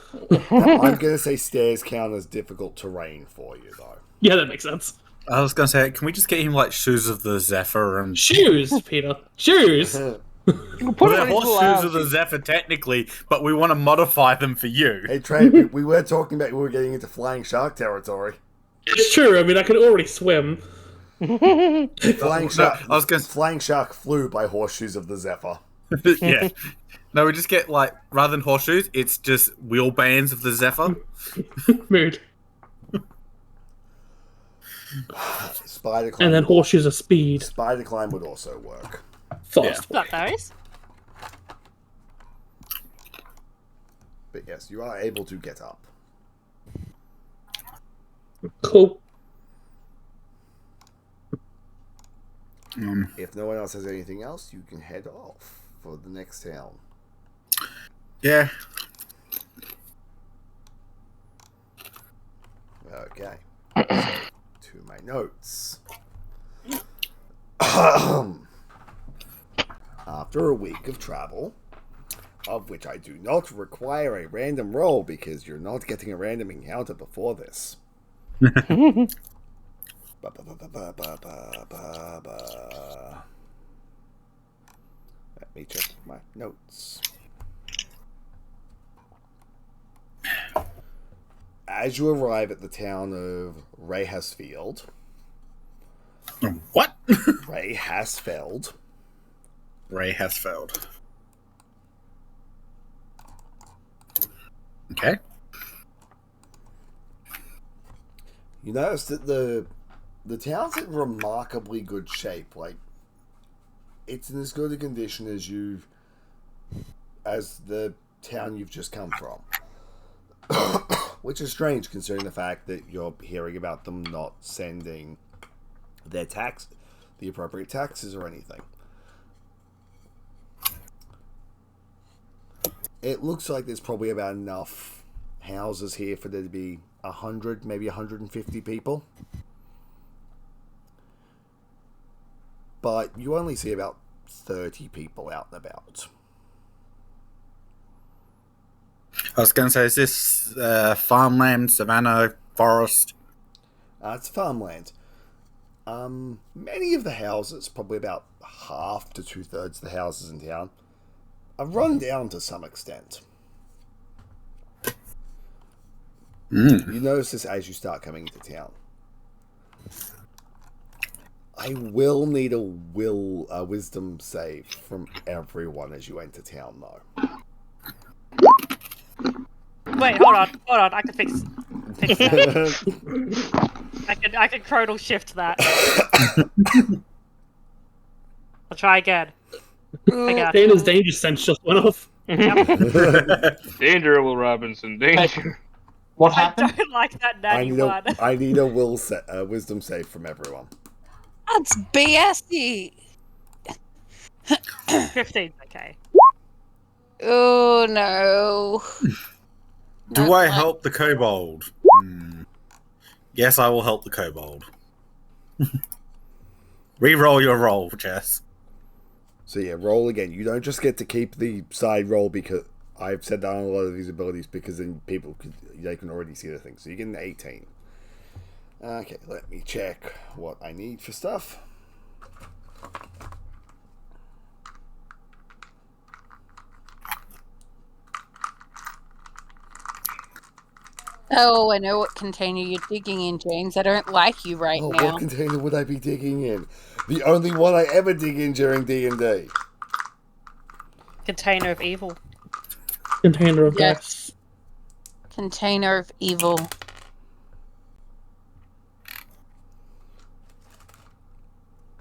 I'm gonna say stairs count as difficult terrain for you though. Yeah, that makes sense. I was going to say, can we just get him like shoes of the Zephyr and Shoes, Peter. Shoes. Put Well, it they're on his horse little shoes of the outfit. Zephyr technically, but we want to modify them for you. Hey Trey, we were talking about we were getting into flying shark territory. It's true. I mean, I can already swim. Flying shark. I was gonna- Flying shark flew by horseshoes of the Zephyr. Yeah. No, we just get like rather than horseshoes, it's just wheel bands of the Zephyr. Mood. Spider climb. And then horseshoes of speed. Spider climb would also work. Fast. Got those. But yes, you are able to get up. Cool. If no one else has anything else, you can head off for the next town. Yeah. Okay. To my notes. After a week of travel, of which I do not require a random roll because you're not getting a random encounter before this. Let me check my notes. As you arrive at the town of Rayhasfield, What? Rayhasfeld, Ray has failed. Okay. you notice that the town's in remarkably good shape. Like, it's in as good a condition as the town you've just come from. Which is strange considering the fact that you're hearing about them not sending the appropriate taxes or anything. It looks like there's probably about enough houses here for there to be 100, maybe 150 people. But you only see about 30 people out and about. I was going to say, is this farmland, savanna, forest? It's farmland. Many of the houses, probably about half to 2/3 of the houses in town, are run down to some extent. You notice this as you start coming into town. I will need a wisdom save from everyone as you enter town, though. Wait, hold on. I can fix that. I can chronal shift that. I'll try again. I got Dana's danger sense just went off. Danger, Will Robinson. Danger. What I happened? don't like that I natty need one. I need a wisdom save from everyone. That's BSy. 15, okay. Oh no. Do Not I like- help the kobold? Yes, I will help the kobold. Reroll your roll, Jess. So yeah, roll again. You don't just get to keep the side roll because I've said that on a lot of these abilities because then they can already see the thing. So you get an 18. Okay, let me check what I need for stuff. Oh, I know what container you're digging in, James. I don't like you right now. What container would I be digging in? The only one I ever dig in during D&D. Container of evil. Container of Yes. death. Container of evil.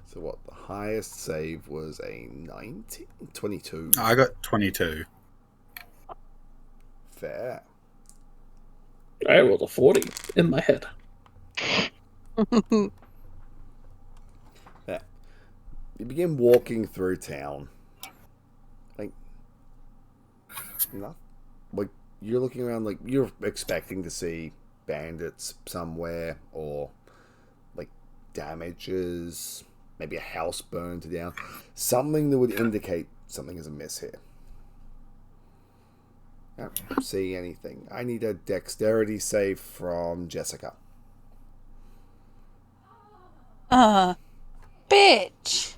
So what? The highest save was a 19? 22. I got 22. Fair. I rolled a 40 in my head. Yeah. You begin walking through town. Like you're looking around like you're expecting to see bandits somewhere or like damages, maybe a house burned down. Something that would indicate something is amiss here. I don't see anything. I need a dexterity save from Jessica. Bitch.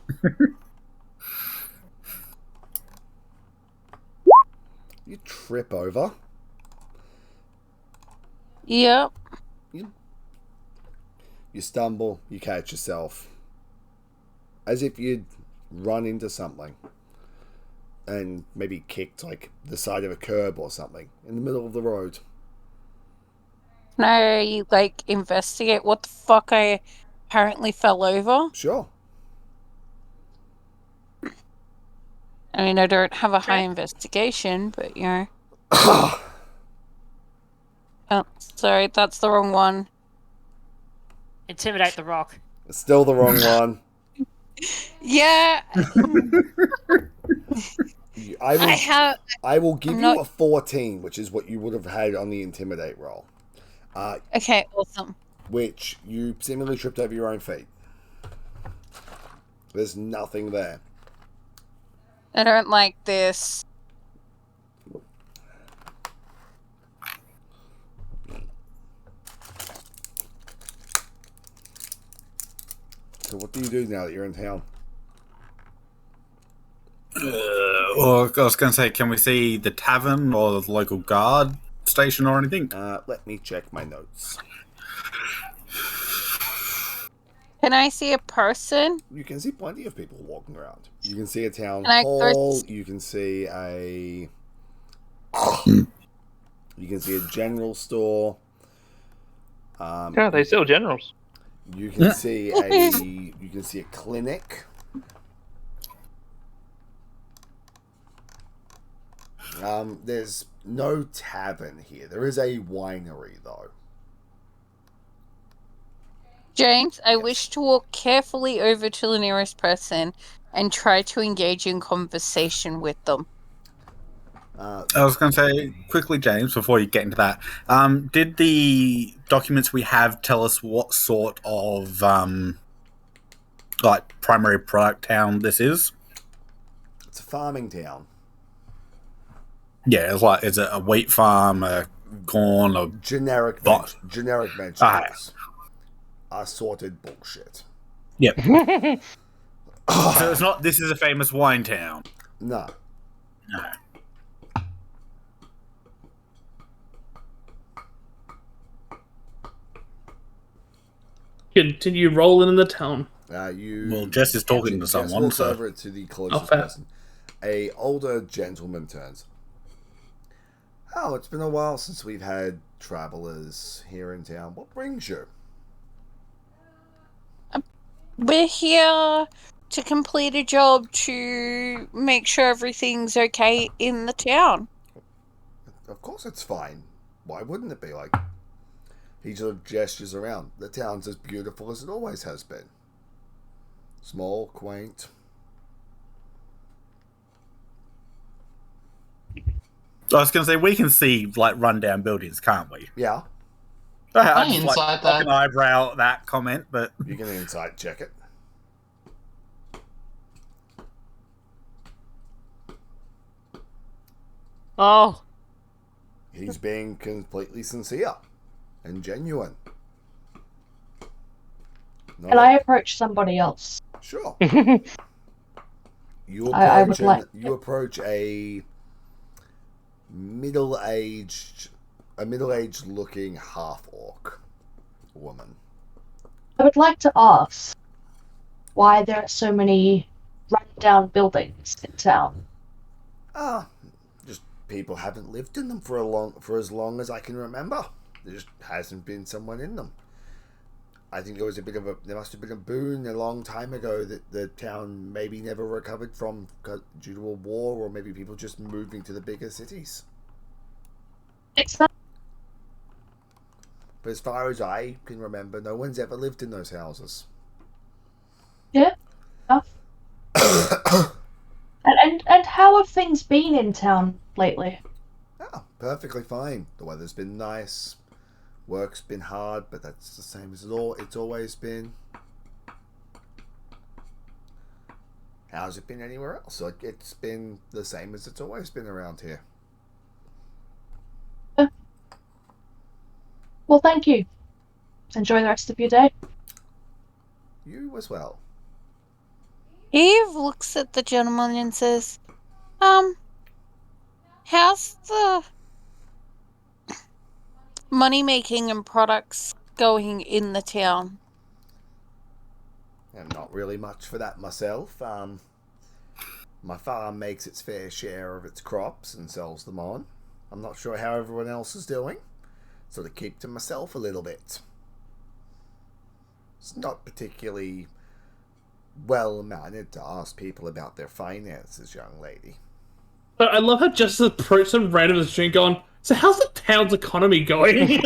You trip over. Yep. You stumble. You catch yourself. As if you'd run into something. And maybe kicked like the side of a curb or something. In the middle of the road. Can I, like, investigate what the fuck I apparently fell over? Sure. I mean, I don't have a high Okay. investigation, but, you know. Oh, sorry, that's the wrong one. Intimidate the rock. Still the wrong one. Yeah, I will give I'm you not- a 14, which is what you would have had on the intimidate roll. Okay, awesome. Which you seemingly tripped over your own feet. There's nothing there. I don't like this. So what do you do now that you're in town? Or I was going to say, can we see the tavern or the local guard station or anything? Let me check my notes. Can I see a person? You can see plenty of people walking around. You can see a town Can I hall. first- You can see a... You can see a general store. Yeah, they sell generals. You can see a clinic. There's no tavern here. There is a winery though. James, I Yes. wish to walk carefully over to the nearest person and try to engage in conversation with them. I was going to say, quickly, James, before you get into that, did the documents we have tell us what sort of like primary product town this is? It's a farming town. Yeah, it's like, is it a wheat farm, a corn, or Generic But- vegetables. Assorted bullshit. yep. So it's not. This is a famous wine town. No. No. Continue rolling in the town. You. Well, Jess is talking to Jess someone, walks so over to the closest fair. person. A older gentleman turns. Oh, it's been a while since we've had travelers here in town. What brings you? We're here to complete a job to make sure everything's okay in the town. Of course it's fine. Why wouldn't it be like? He sort of gestures around. The town's as beautiful as it always has been. Small, quaint. I was going to say we can see like rundown buildings, can't we? Yeah, I just insight I can that. eyebrow that comment, but you can insight check it. Oh, He's being completely sincere and genuine. No, Can I approach somebody else? Sure. Oh. You I would approach, like- you approach a middle-aged looking half-orc woman. I would like to ask why there are so many rundown buildings in town. Just people haven't lived in them for as long as I can remember. There just hasn't been someone in them. I think there must have been a boon a long time ago that the town maybe never recovered from due to a war, or maybe people just moving to the bigger cities. Exactly. But as far as I can remember, no one's ever lived in those houses. Yeah. And how have things been in town lately? Oh, perfectly fine. The weather's been nice. Work's been hard, but that's the same as it's always been. How's it been anywhere else? Like, it's been the same as it's always been around here. Well, thank you. Enjoy the rest of your day. You as well. Eve looks at the gentleman and says, how's the money making and products going in the town? And not really much for that myself. My farm makes its fair share of its crops and sells them on. I'm not sure how everyone else is doing, so to keep to myself a little bit. It's not particularly well-mannered to ask people about their finances, young lady. But I love how just approached some random street going, so how's the town's economy going?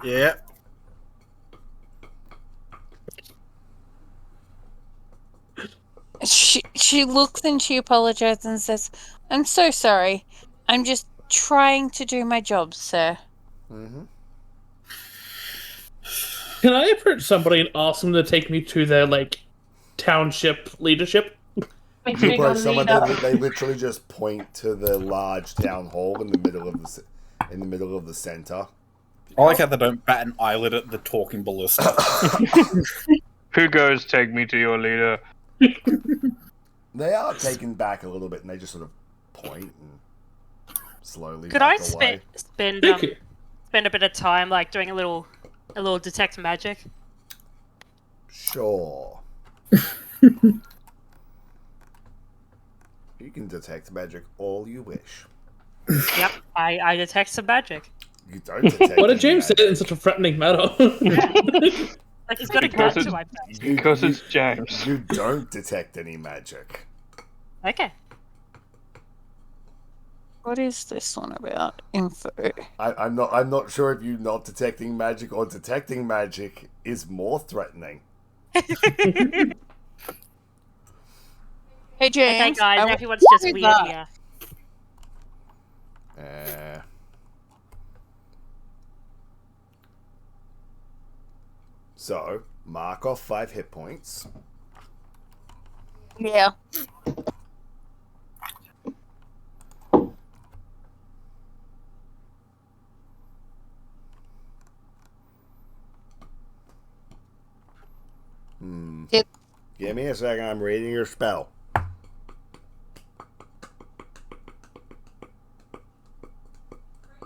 yeah. She looks and she apologizes and says, I'm so sorry. I'm just trying to do my job, sir. Mm-hmm. Can I approach somebody and ask them to take me to their, like, township leadership? You approach someone, they literally just point to the large town hall in the middle of the center. I like how they don't bat an eyelid at the talking ballista. Who goes, take me to your leader? They are taken back a little bit, and they just sort of point and slowly could I back away. spend Thank you. spend a bit of time like doing a little detect magic? Sure. You can detect magic all you wish. Yep, I detect some magic. You don't detect Why did any James say magic. it in such a threatening manner? Like he's got a Because gun it's- to my face. Because it's James. You don't detect any magic. Okay. What is this one about? Info. I'm not sure if you not detecting magic or detecting magic is more threatening. Hey, Okay, James. guys, I everyone's want just to do weird that. here. So, mark off 5 hit points. Yeah. Yep. Give me a second, I'm reading your spell.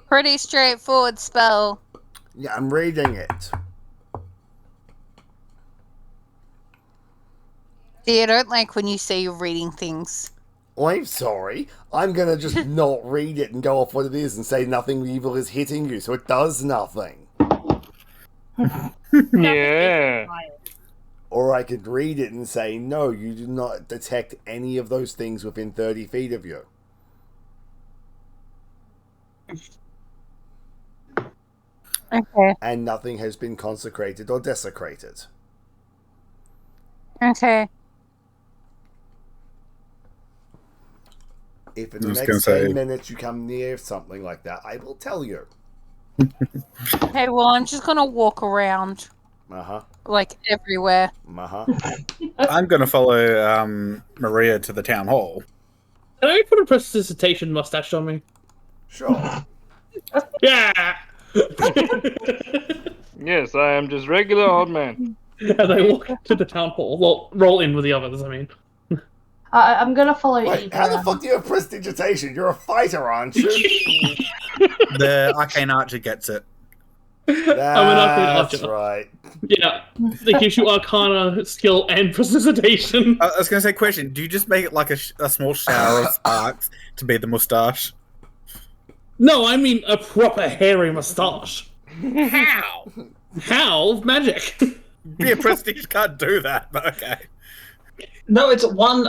Pretty straightforward spell. Yeah, I'm reading it. See, I don't like when you say you're reading things. I'm sorry. I'm gonna just not read it and go off what it is and say nothing evil is hitting you, so it does nothing. Yeah. Or I could read it and say, no, you do not detect any of those things within 30 feet of you. Okay. And nothing has been consecrated or desecrated. Okay. If in the I was next gonna 10 say- minutes you come near something like that, I will tell you. Okay, well, I'm just gonna walk around, Uh-huh. like, everywhere. Uh-huh. I'm going to follow Maria to the town hall. Can I put a prestidigitation mustache on me? Sure. Yeah! Yes, I am just regular old man. As I walk to the town hall. Well, roll in with the others, I mean. I'm gonna follow Wait, Eve how the around. fuck do you have prestidigitation? You're a fighter, aren't you? The arcane archer gets it. I'm an arcane That's archer. right. Yeah. It gives you arcana, skill, and prestidigitation. I was going to say, question: do you just make it like a small shower of sparks to be the mustache? No, I mean a proper hairy mustache. How? How? Magic. Yeah, prestige can't do that. But okay. No, it's one.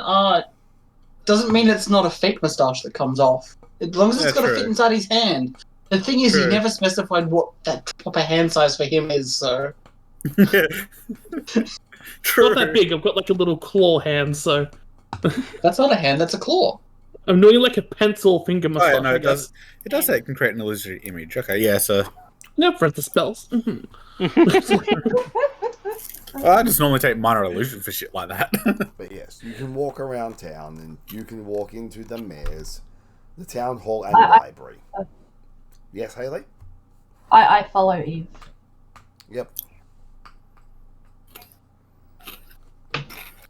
Doesn't mean it's not a fake moustache that comes off. As long as it's Yeah, got to true. fit inside his hand. The thing is, he True. never specified what that proper hand size for him is. So True. Not that big. I've got like a little claw hand, so that's not a hand. That's a claw. I'm doing like a pencil finger Oh, mustache. yeah, no, I it guess. does. It does say it can create an illusory image. Okay, yeah. So No, for the spells. Mhm. well, I just normally take minor illusion for shit like that. But yes, you can walk around town and you can walk into the mayor's, the town hall, and I- library. Yes, Haley? I follow Eve. Yep.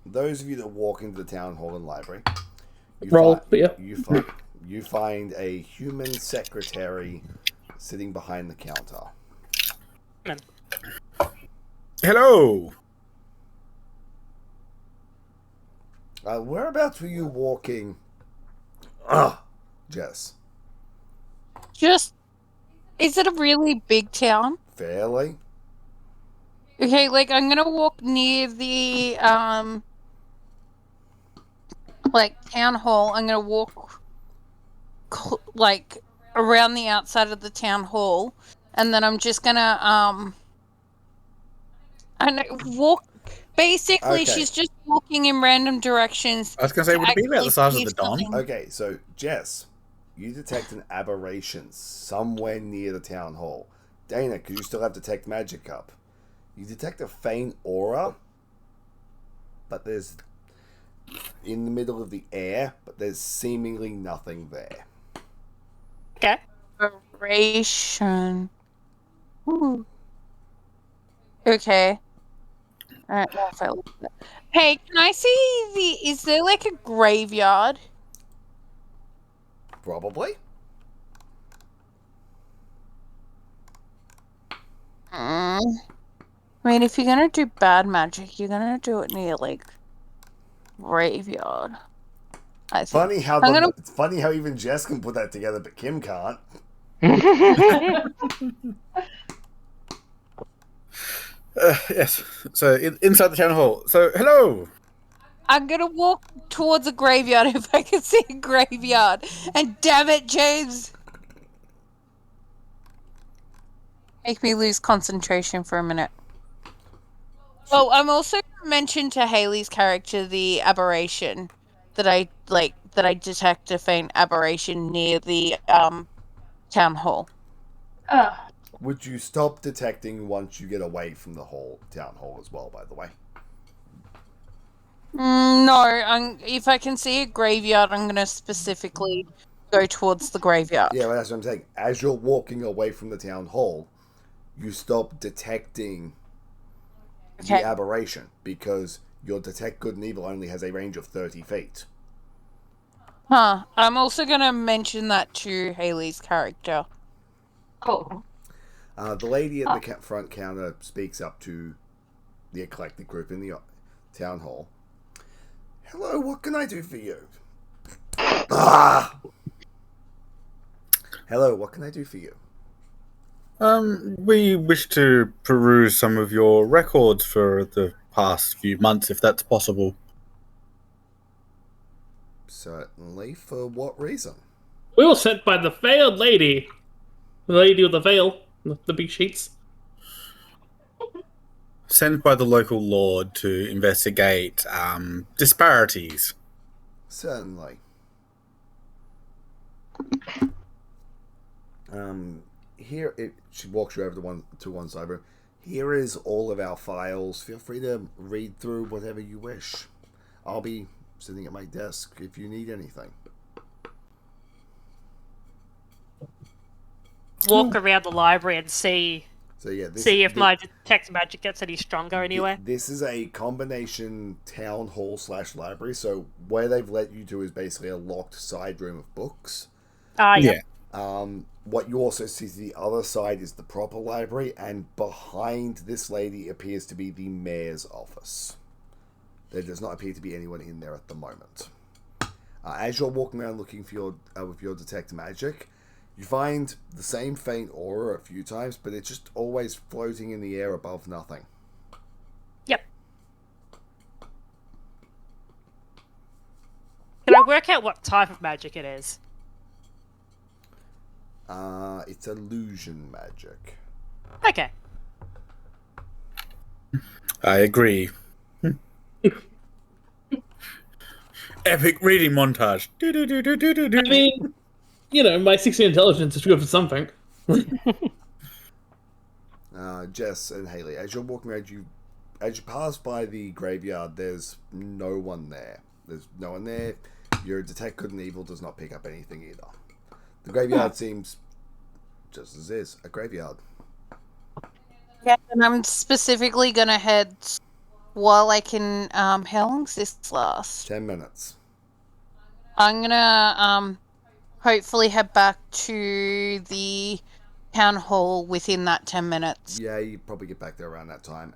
Those of you that walk into the town hall and library, Roll, but yeah. you find a human secretary sitting behind the counter. Hello. Whereabouts were you walking? Jess. Just, is it a really big town? Fairly? Okay, like, I'm gonna walk near the, like, town hall. I'm gonna walk, like, around the outside of the town hall. And then I'm just gonna, walk. Basically, Okay. she's just walking in random directions. I was going to say, would it be about the size of actually the Don? achieve something. Okay, so Jess, you detect an aberration somewhere near the town hall. Dana, because you still have detect magic up. You detect a faint aura, but there's in the middle of the air, but there's seemingly nothing there. Okay. Aberration. Ooh. Okay. Alright, well, if I look at that. Hey, can I see is there like a graveyard? Probably. I mean, if you're gonna do bad magic, you're gonna do it near like graveyard. I think. Funny how I'm gonna- it's funny how even Jess can put that together, but Kim can't. Yes. So inside the town hall. So hello. I'm gonna walk towards a graveyard if I can see a graveyard. And damn it, James! Make me lose concentration for a minute. Oh, I'm also gonna mention to Haley's character the aberration that I detect a faint aberration near the town hall. Would you stop detecting once you get away from the town hall as well, by the way? No, if I can see a graveyard, I'm gonna specifically go towards the graveyard. Yeah, well, that's what I'm saying. As you're walking away from the town hall, you stop detecting Okay. the aberration because your detect good and evil only has a range of 30 feet. Huh. I'm also gonna mention that to Haley's character. Cool. The lady at the front counter speaks up to the eclectic group in the town hall. Hello, what can I do for you? Ah! Hello, what can I do for you? We wish to peruse some of your records for the past few months, if that's possible. Certainly. For what reason? We were sent by the veiled lady. The lady with the veil, the big sheets. Sent by the local lord to investigate disparities. Certainly. Here she walks you over to one side room. Here is all of our files. Feel free to read through whatever you wish. I'll be sitting at my desk if you need anything. Walk around the library and see So yeah, see if my detect magic gets any stronger anywhere. This is a combination town hall / library. So where they've let you to is basically a locked side room of books. Yeah. What you also see to the other side is the proper library, and behind this lady appears to be the mayor's office. There does not appear to be anyone in there at the moment. As you're walking around looking for your with your detect magic, you find the same faint aura a few times, but it's just always floating in the air above nothing. Yep. Can I work out what type of magic it is? It's illusion magic. Okay. I agree. Epic reading montage. I mean, my 16 intelligence is good for something. Jess and Haley, as you're walking around, as you pass by the graveyard, there's no one there. There's no one there. Your detect good and evil does not pick up anything either. The graveyard seems just as is, a graveyard. Yeah, and I'm specifically gonna head while I can. How long's this last? 10 minutes. I'm gonna hopefully head back to the town hall within that 10 minutes. Yeah, you probably get back there around that time.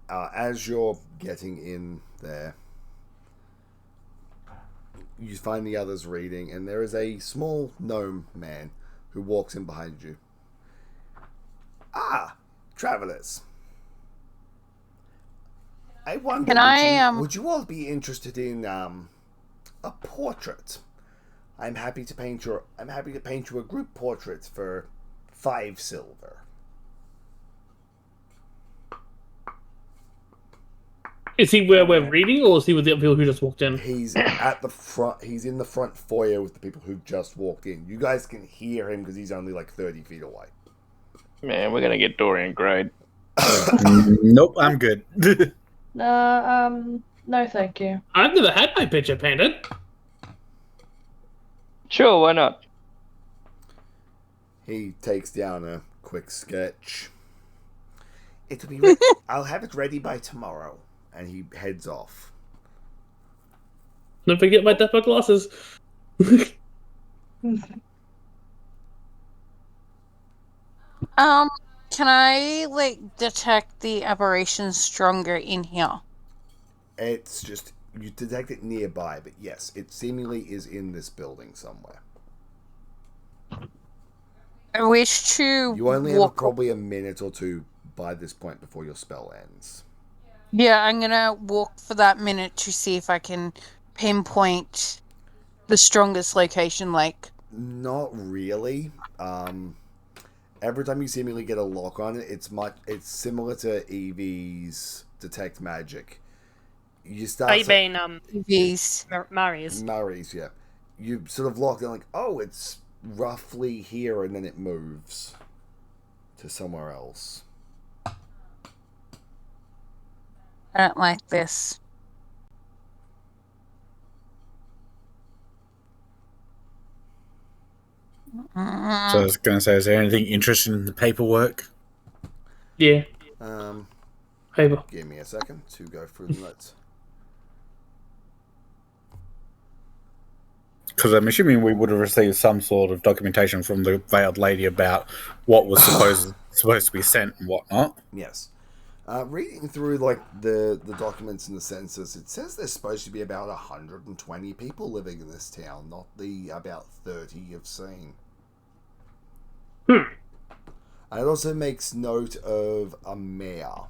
As you're getting in there, you find the others reading, and there is a small gnome man who walks in behind you. Ah, travelers. I wonder, would you all be interested in a portrait? I'm happy to paint you a group portrait for 5 silver. Is he where we're reading, or is he with the people who just walked in? He's at the front. He's in the front foyer with the people who just walked in. You guys can hear him because he's only like 30 feet away. Man, we're gonna get Dorian grade. Nope, I'm good. No, thank you. I've never had my picture painted. Sure, why not? He takes down a quick sketch. It'll be. I'll have it ready by tomorrow, and he heads off. Don't forget my dapper glasses. Can I detect the aberration stronger in here? It's just you detect it nearby, but yes, it seemingly is in this building somewhere. I wish to. You only have probably a minute or two by this point before your spell ends. Yeah, I'm gonna walk for that minute to see if I can pinpoint the strongest location. Not really. Every time you seemingly get a lock on it, it's similar to Evie's detect magic. You start. Oh, you mean Evie's Murray's? Yeah. You sort of lock in oh, it's roughly here, and then it moves to somewhere else. I don't like this. So I was going to say, is there anything interesting in the paperwork? Yeah. Paper. Give me a second to go through the notes. Because I'm assuming we would have received some sort of documentation from the veiled lady about what was supposed to be sent and whatnot. Yes. Reading through like the documents in the census, it says there's supposed to be about 120 people living in this town, not the about 30 you've seen. Hmm. And it also makes note of a mayor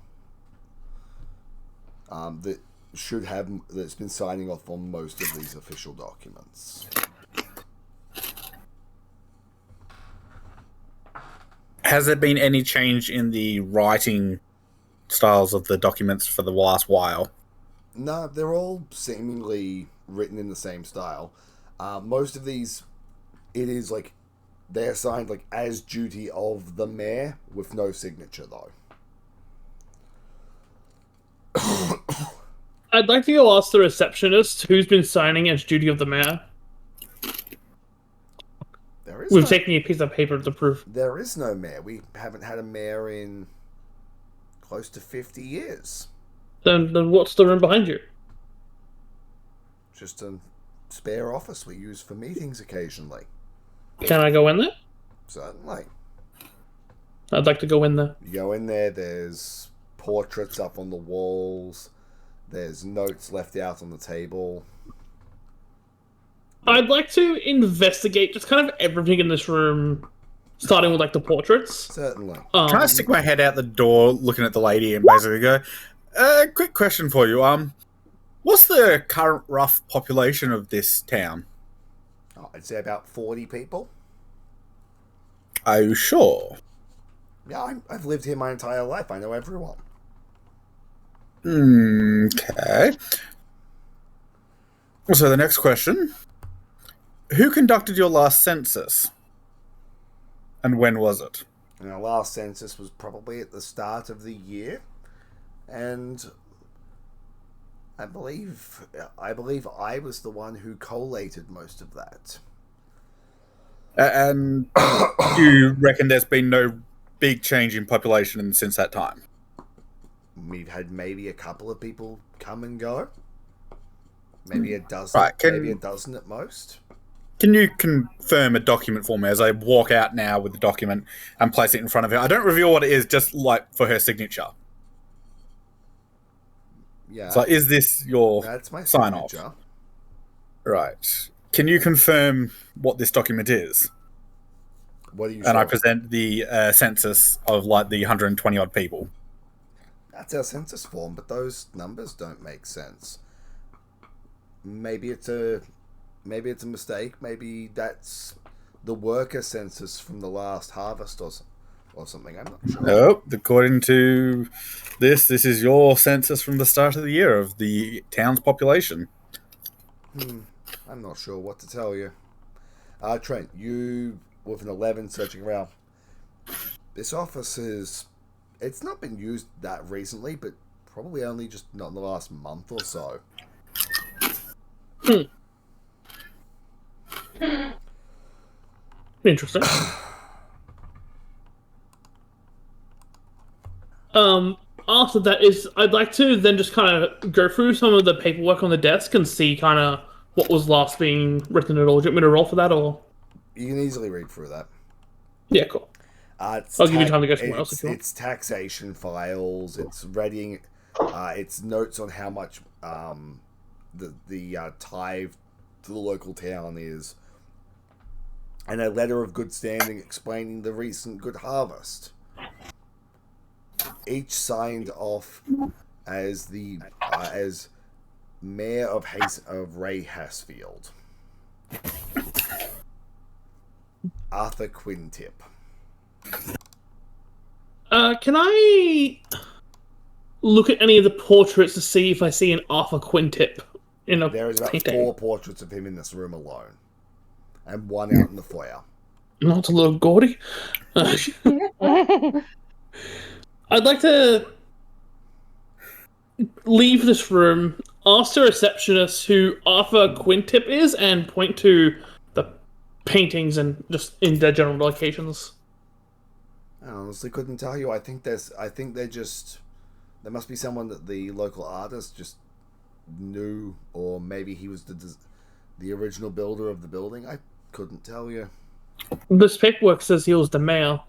that's been signing off on most of these official documents. Has there been any change in the writing styles of the documents for the last while? No, they're all seemingly written in the same style. Most of these, it is like they're signed like as duty of the mayor with no signature though. I'd like to go ask the receptionist who's been signing as duty of the mayor. We've taken a piece of paper to prove. There is no mayor. We haven't had a mayor in close to 50 years. Then what's the room behind you? Just a spare office we use for meetings occasionally. Can I go in there? Certainly. I'd like to go in there. You go in there, there's portraits up on the walls, there's notes left out on the table. I'd like to investigate just kind of everything in this room, starting with like the portraits. Certainly. Can I stick my head out the door looking at the lady and basically go, quick question for you. What's the current rough population of this town? I'd say about 40 people. Are you sure? Yeah, I've lived here my entire life. I know everyone. Okay. So the next question. Who conducted your last census? And when was it? And our last census was probably at the start of the year. And I believe I was the one who collated most of that. And you reckon there's been no big change in population since that time? We've had maybe a couple of people come and go. Maybe a dozen. Right, maybe a dozen at most. Can you confirm a document for me as I walk out now with the document and place it in front of her? I don't reveal what it is, just like for her signature. Yeah. So is this your That's my sign-off? signature. Right. Can you confirm what this document is? What are you? And I present the census of like the 120 odd people. That's our census form, but those numbers don't make sense. Maybe it's a mistake. Maybe that's the worker census from the last harvest or something. I'm not sure. Nope. According to this is your census from the start of the year of the town's population. I'm not sure what to tell you. Trent, you with an 11 searching around. This office it's not been used that recently, but probably only just not in the last month or so. Interesting. After that I'd like to then just kind of go through some of the paperwork on the desk and see kind of what was last being written at all. Do you want me to roll for that, or? You can easily read through that. Yeah, cool. I'll give you time to go somewhere else if you want. It's taxation files. It's reading. It's notes on how much the tithe to the local town is, and a letter of good standing explaining the recent good harvest. Each signed off as the as mayor of Ray Hasfield, Arthur Quintip. Can I look at any of the portraits to see if I see an Arthur Quintip in a There is about painting? 4 portraits of him in this room alone, and 1 out in the foyer. Not a little gaudy. I'd like to leave this room, ask the receptionist who Arthur Quintip is, and point to the paintings and just in their general locations. I honestly couldn't tell you. I think there must be someone that the local artist just knew, or maybe he was the original builder of the building. I couldn't tell you. This paperwork says he was the mayor.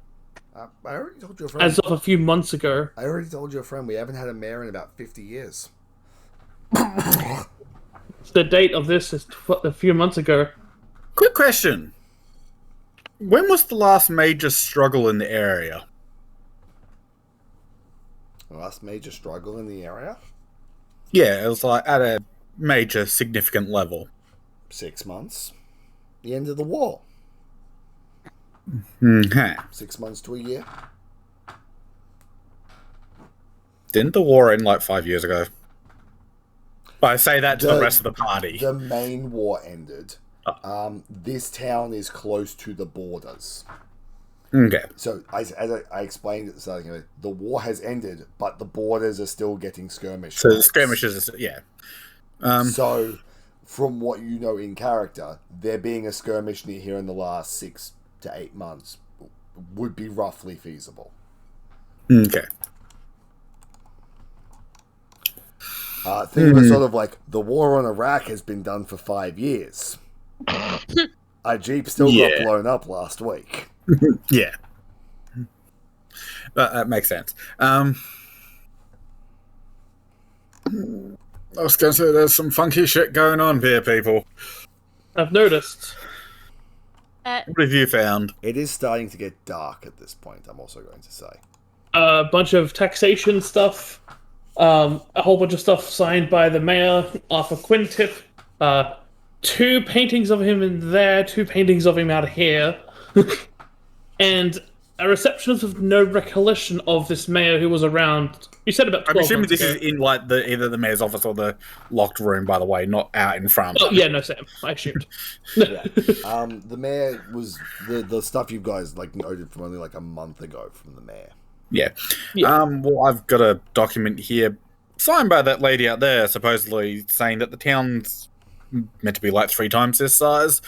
I already told your friend. as of a few months ago. I already told your friend we haven't had a mayor in about 50 years. The date of this is a few months ago. Quick question. When was the last major struggle in the area? The last major struggle in the area? Yeah, it was like at a major significant level. 6 months. The end of the war. Okay. 6 months to a year. Didn't the war end like 5 years ago? I say that to the rest of the party. The main war ended. This town is close to the borders. Okay. So, as I explained at the start, the war has ended, but the borders are still getting skirmish. So the skirmishes, yeah. So, from what you know in character, there being a skirmish near here in the last 6 to 8 months would be roughly feasible. Okay. Think of it sort of like the war on Iraq has been done for 5 years. A Jeep still got blown up last week. Yeah. That makes sense. I was going to say there's some funky shit going on here, people. I've noticed. What have you found? It is starting to get dark at this point, I'm also going to say. A bunch of taxation stuff. A whole bunch of stuff signed by the mayor, Arthur Quintip. 2 paintings of him in there, 2 paintings of him out here. And a receptionist with no recollection of this mayor who was around. You said about 12 I'm assuming months this ago. is in like either the mayor's office or the locked room, by the way, not out in front. Oh, yeah, no, Sam. I assumed. Yeah. The mayor was the stuff you guys like noted from only like a month ago from the mayor. Yeah. Yeah. Well, I've got a document here signed by that lady out there, supposedly saying that the town's meant to be like 3 times this size.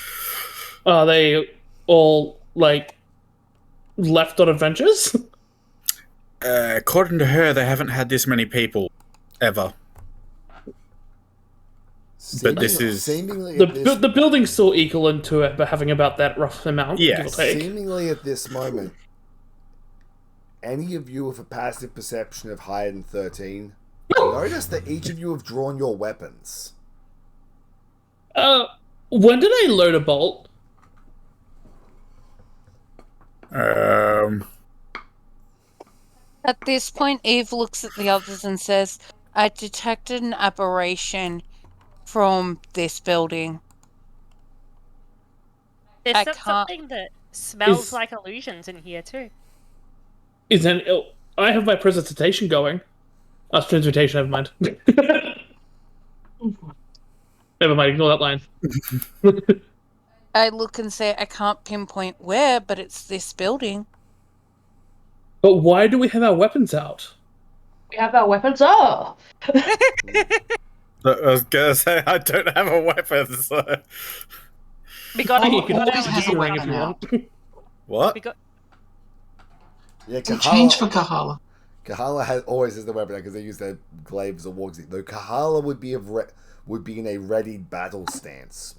Are they all, like, left on adventures? According to her, they haven't had this many people ever. But this is seemingly The building's still equal to it, but having about that rough amount, Yes. give or take. seemingly at this moment, any of you with a passive perception of higher than 13, notice that each of you have drawn your weapons. When did I load a bolt? At this point, Eve looks at the others and says, I detected an aberration from this building. There's I can't- something that smells Is- like illusions in here too. I have my presentation going. Transmutation, never mind. Never mind, ignore that line. I look and say, I can't pinpoint where, but it's this building. But why do we have our weapons out? We have our weapons off. I was gonna say I don't have a weapon, so We got Oh, it. you We can got always our- have a ring if weapon you out. want. what? we got Yeah, It's a change for Kahala. Kahala always has the weapon because they use their glaives or wargs. Though Kahala would be would be in a ready battle stance.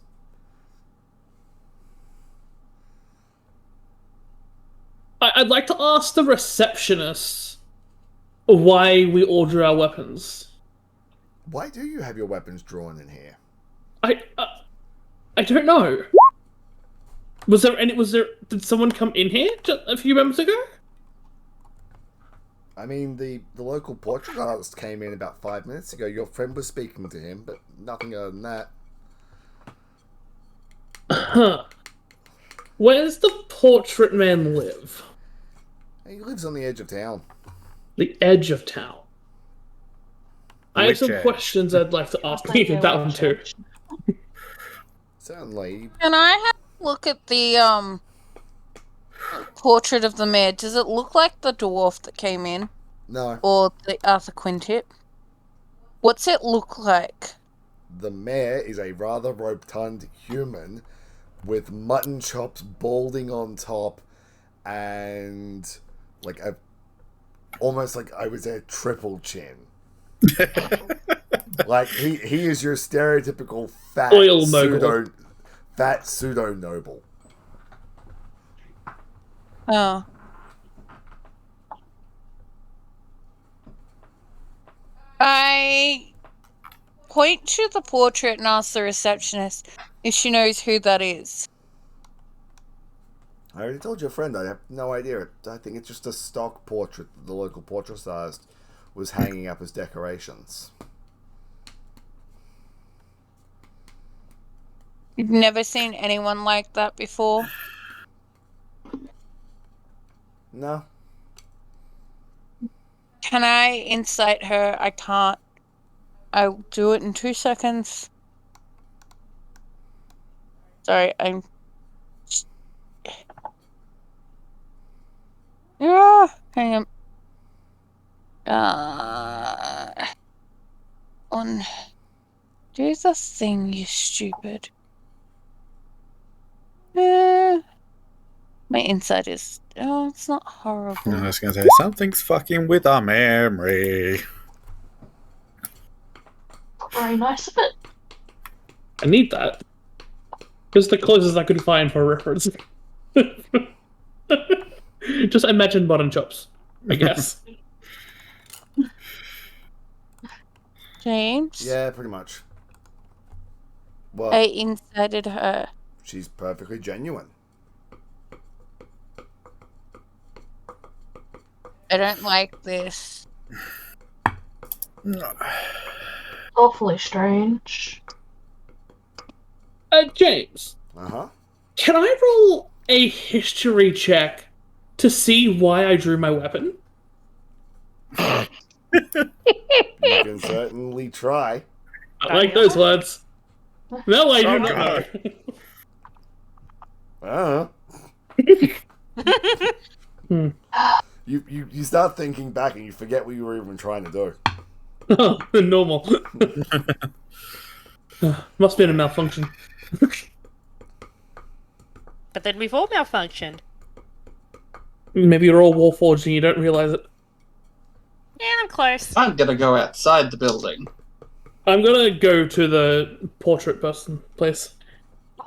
I'd like to ask the receptionist why we order our weapons. Why do you have your weapons drawn in here? I don't know. Did someone come in here just a few moments ago? I mean, the local portrait artist came in about 5 minutes ago. Your friend was speaking to him, but nothing other than that. Huh. Where's the portrait man live? He lives on the edge of town. The edge of town. I have Which some edge? questions I'd like to ask Like about that one too. Certainly. Can I have a look at the portrait of the mayor? Does it look like the dwarf that came in? No, Or the Arthur Quintip? What's it look like? the mayor is a rather rotund human with mutton chops balding on top and like almost like I would say a triple chin. Like he is your stereotypical fat Oil mogul. pseudo noble. Oh. I point to the portrait and ask the receptionist if she knows who that is? I already told your friend I have no idea. I think it's just a stock portrait that the local portrait artist was hanging up as decorations. You've never seen anyone like that before? No. Can I incite her? I can't. I'll do it in 2 seconds. Sorry, I'm... Yeah, hang on. On... Do the thing, you stupid. My insight is... Oh, it's not horrible. I was going to say, something's fucking with our memory. Very nice of it. I need that. Just the closest I could find for reference. Just imagine mutton chops, I guess. James? Yeah, pretty much. Well, I incited her. she's perfectly genuine. I don't like this. Awfully strange. James, Uh-huh. can I roll a history check to see why I drew my weapon? You can certainly try. I like those words. No, I do not know. You start thinking back and you forget what you were even trying to do. Oh, normal. Must be in a malfunction. But then we've all malfunctioned. Maybe you're all Warforged and you don't realize it. Yeah, I'm close. I'm gonna go outside the building. I'm gonna go to the portrait person place.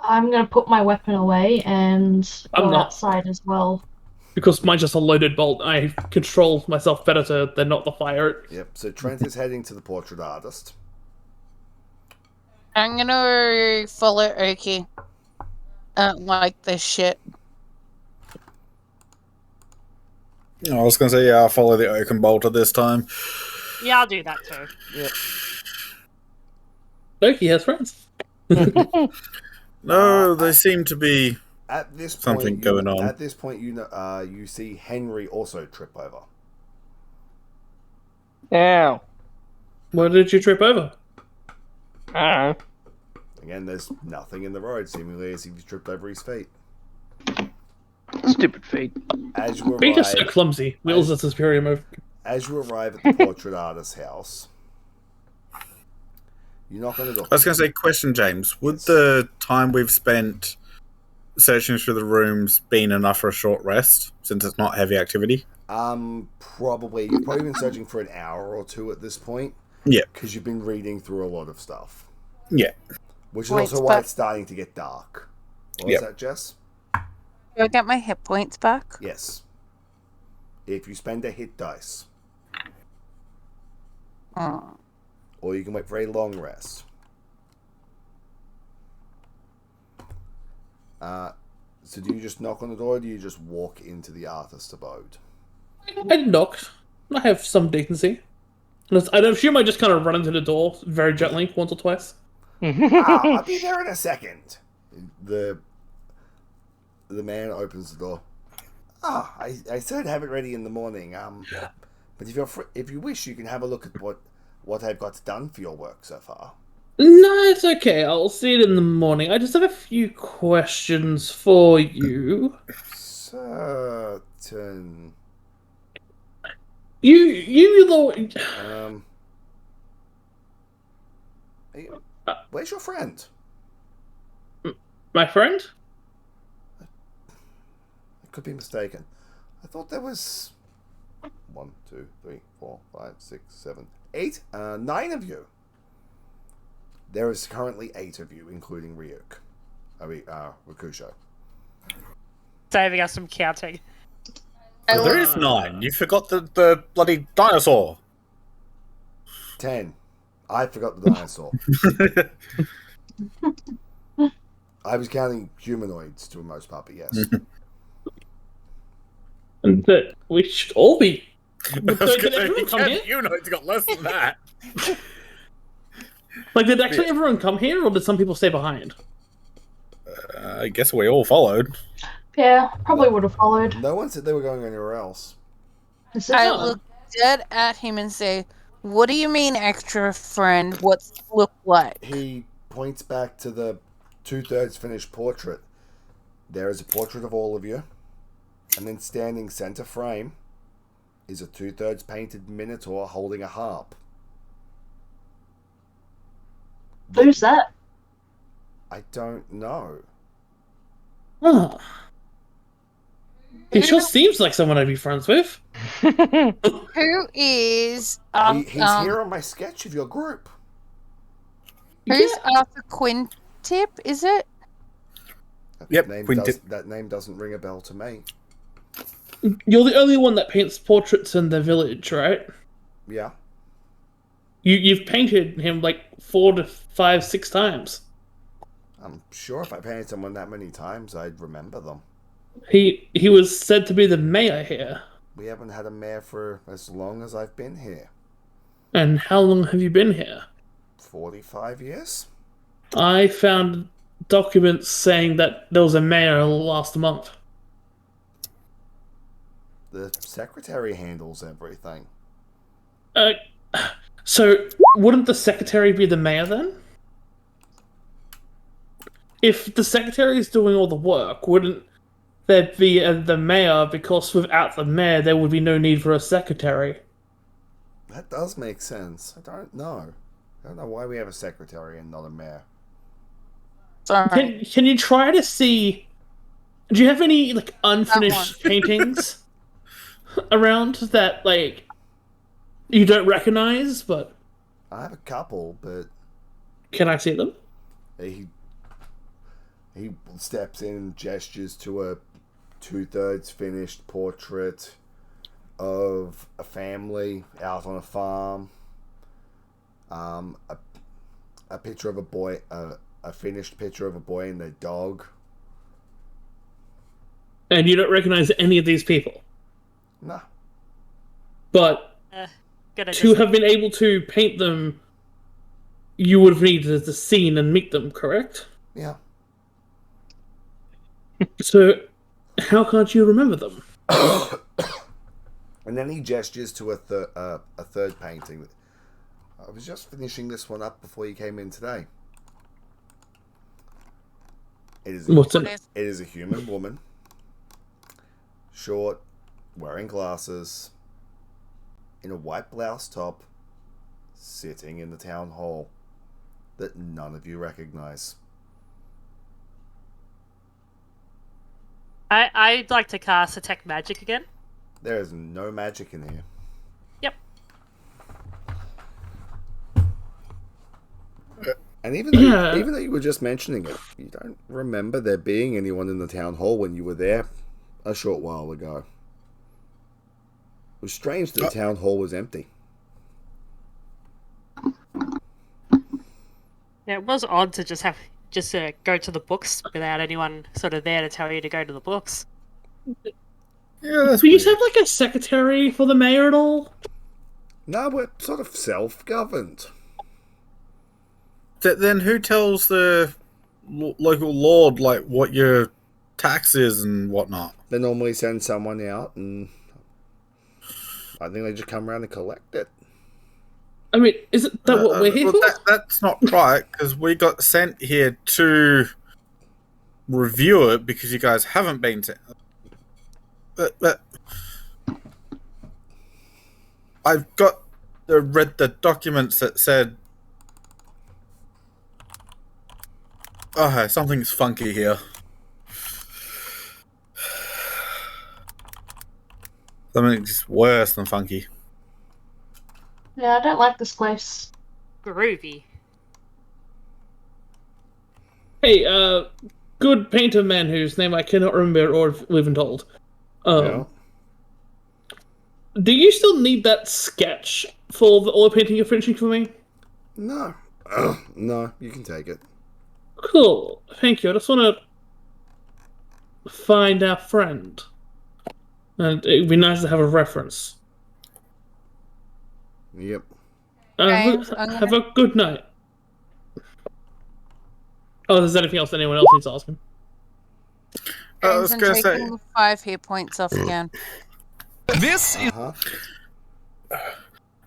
I'm gonna put my weapon away and I'm go not. outside as well. Because mine's just a loaded bolt, I control myself better than not to fire it. Yep, so Trent is heading to the portrait artist. I'm gonna follow Oki. I don't like this shit. I was going to say, yeah, I'll follow the Oaken Bolter this time. Yeah, I'll do that too. Yep. Look, he has friends. No, they seem to be... At this point, Something going on. At this point, you see Henry also trip over. Ow. What did you trip over? Ow. Again, there's nothing in the road, seemingly as if you tripped over his feet. Stupid feet. As you Feet are so arrive, clumsy. Wheels are superior move. as you arrive at the portrait artist's house, you knock on the door. I was going to say, question, James. Would the time we've spent searching through the rooms been enough for a short rest, since it's not heavy activity? Probably. You've probably been searching for an hour or two at this point. Yeah. Because you've been reading through a lot of stuff. Yeah. Which is Wait, also why but- it's starting to get dark. What was Yep. that, Jess? Do I get my hit points back? Yes. If you spend a hit dice. Oh. Or you can wait for a long rest. So do you just knock on the door, or do you just walk into the artist's abode? I knocked. I have some decency. I'd assume I just kind of run into the door very gently, once or twice. I'll be there in a second. The man opens the door. I said have it ready in the morning. But if you wish, you can have a look at what I've got done for your work so far. No, it's okay. I'll see it in the morning. I just have a few questions for you. Certain. Where's your friend? My friend? I could be mistaken. I thought there was 1, 2, 3, 4, 5, 6, 7, 8, 9 of you. There is currently 8 of you, including Rakusho. Saving us from counting. Well, there is 9. You forgot the bloody dinosaur. 10. I forgot the dinosaur. I was counting humanoids to the most part, but yes. And that we should all be. I was Did gonna say, everyone come here? you know, it's got less than that. Like, did actually everyone come here, or did some people stay behind? I guess we all followed. Yeah, probably would have followed. No one said they were going anywhere else. This is I fun. look dead at him and say, "What do you mean, extra friend? What's it look like?" He points back to the 2/3 finished portrait. There is a portrait of all of you, and then standing center frame is a 2/3 painted minotaur holding a harp. Who's that? I don't know. Huh. He sure seems like someone I'd be friends with. Who is He's here on my sketch of your group. who's Arthur Quintip? Is it? Yep, That name doesn't ring a bell to me. You're the only one that paints portraits in the village, right? Yeah. You've painted him like 4 to 5, 6 times. I'm sure if I painted someone that many times, I'd remember them. He was said to be the mayor here. We haven't had a mayor for as long as I've been here. And how long have you been here? 45 years? I found documents saying that there was a mayor last month. The secretary handles everything. So wouldn't the secretary be the mayor then? If the secretary is doing all the work, wouldn't there be the mayor? Because without the mayor, there would be no need for a secretary. That does make sense. I don't know. I don't know why we have a secretary and not a mayor. Sorry. Can you try to see? Do you have any like unfinished paintings around that like you don't recognize? But I have a couple, but can I see them? he steps in and gestures to a 2/3 finished portrait of a family out on a farm. A picture of a boy, a finished picture of a boy and their dog. And you don't recognize any of these people. Nah. But to have been able to paint them, you would have needed the scene and meet them, correct? Yeah. So, how can't you remember them? And then he gestures to a third painting. I was just finishing this one up before you came in today. What's in it? It is a human woman, short, wearing glasses, in a white blouse top, sitting in the town hall that none of you recognize. I'd like to cast Detect Magic again. There is no magic in here. Yep. And even though you were just mentioning it, you don't remember there being anyone in the town hall when you were there a short while ago. It was strange that the town hall was empty. Yeah, it was odd to just go to the books without anyone sort of there to tell you to go to the books. Yeah, that's Do you have like a secretary for the mayor at all? No, we're sort of self-governed. Then who tells the local lord like what your tax is and whatnot? They normally send someone out, and I think they just come around and collect it. I mean, isn't that what we're here for? That's not right, because we got sent here to review it because you guys haven't been to. But I've read the documents that said, "Oh, something's funky here." Something's worse than funky. Yeah, I don't like this place. Groovy. Hey, good painter man whose name I cannot remember or have been told. Yeah. Do you still need that sketch for the oil painting you're finishing for me? No. No, you can take it. Cool. Thank you. I just want to find our friend. And it'd be nice to have a reference. Yep. James, I'm Have gonna- a good night. Oh, there's anything else anyone else needs to ask him? I James, was I'm going to say, taking 5 hit points off again. This is Uh-huh.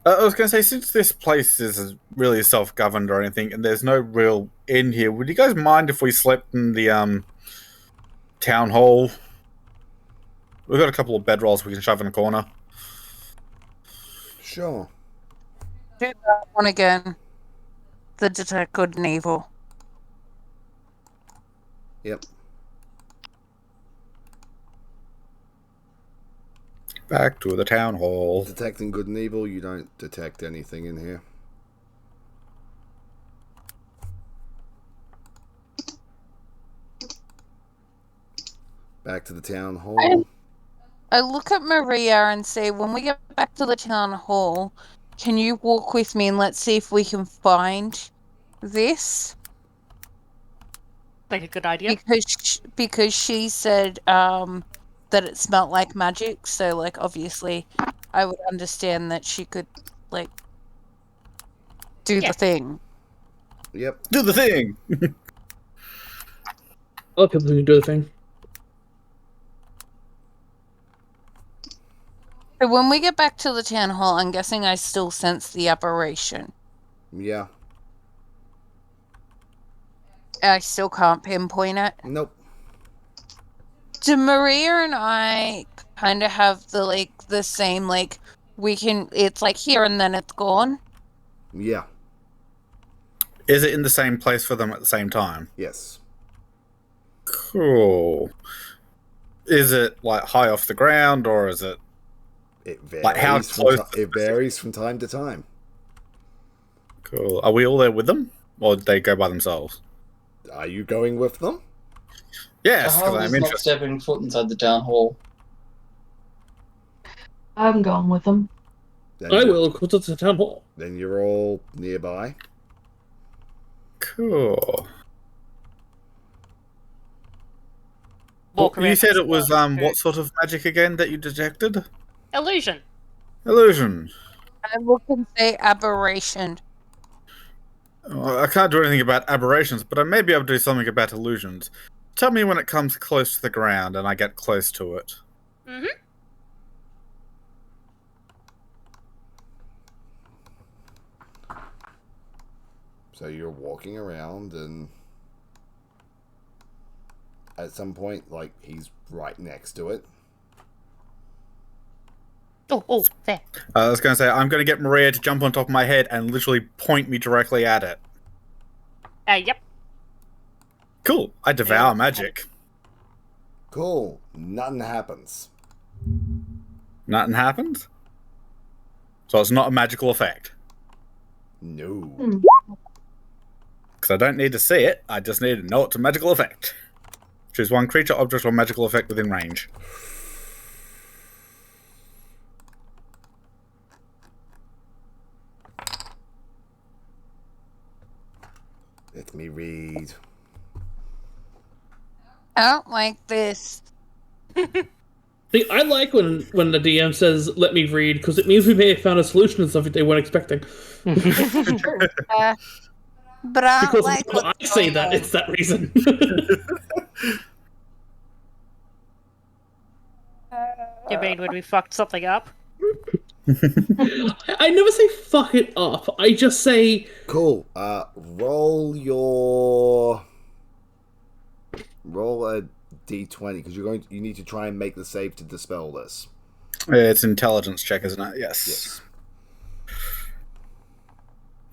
I was going to say, since this place is really self-governed or anything, and there's no real inn here, would you guys mind if we slept in the town hall? We've got a couple of bedrolls we can shove in a corner. Sure. Do that one again. The detect good and evil. Yep. Back to the town hall. Detecting good and evil, you don't detect anything in here. Back to the town hall. I look at Maria and say, when we get back to the town hall, can you walk with me and let's see if we can find this? Like a good idea. Because she said that it smelled like magic, so like obviously I would understand that she could like do Yeah. the thing. Yep. Do the thing! Other people who can do the thing. So when we get back to the town hall, I'm guessing I still sense the aberration. Yeah. I still can't pinpoint it. Nope. Do Maria and I kind of have the same we can, it's like here and then it's gone? Yeah. Is it in the same place for them at the same time? Yes. Cool. Is it like high off the ground, or is it It varies. like how close? It varies from time to time. Cool. Are we all there with them, or did they go by themselves? Are you going with them? Yes, because How I'm is not interested. stepping foot inside the town hall? I'm going with them. Then I you- will go to the town hall. Then you're all nearby. Cool. Walk You around said and it was explore. what sort of magic again that you detected? Illusion. Illusion. I look and say aberration. Well, I can't do anything about aberrations, but I may be able to do something about illusions. Tell me when it comes close to the ground and I get close to it. Mm-hmm. So you're walking around, and at some point, like, he's right next to it. Oh, there. I was going to say, I'm going to get Maria to jump on top of my head and literally point me directly at it. Yep. Cool. I devour magic. Cool. Nothing happens. Nothing happens? So it's not a magical effect. No. Because I don't need to see it, I just need to know it's a magical effect. Choose one creature, object, or magical effect within range. Let me read. I don't like this. See, I like when the DM says, "Let me read," because it means we may have found a solution to something they weren't expecting. But I don't Because like when I what's say going that, on. it's that reason. You mean when we fucked something up? I never say "fuck it up." I just say, Cool. Roll a d20 because you need to try and make the save to dispel this. It's intelligence check, isn't it? Yes. Yes.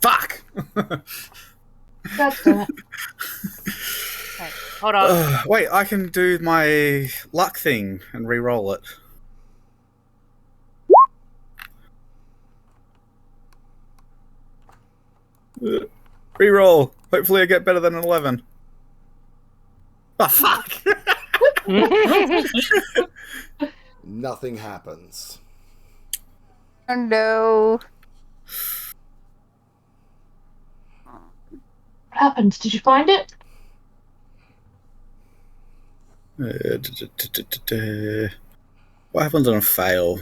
Fuck! That's it. Right, hold on. Wait, I can do my luck thing and re-roll it. Re-roll. Hopefully I get better than an 11. Oh, fuck! Nothing happens. Oh, no. What happened? Did you find it? What happens on a fail?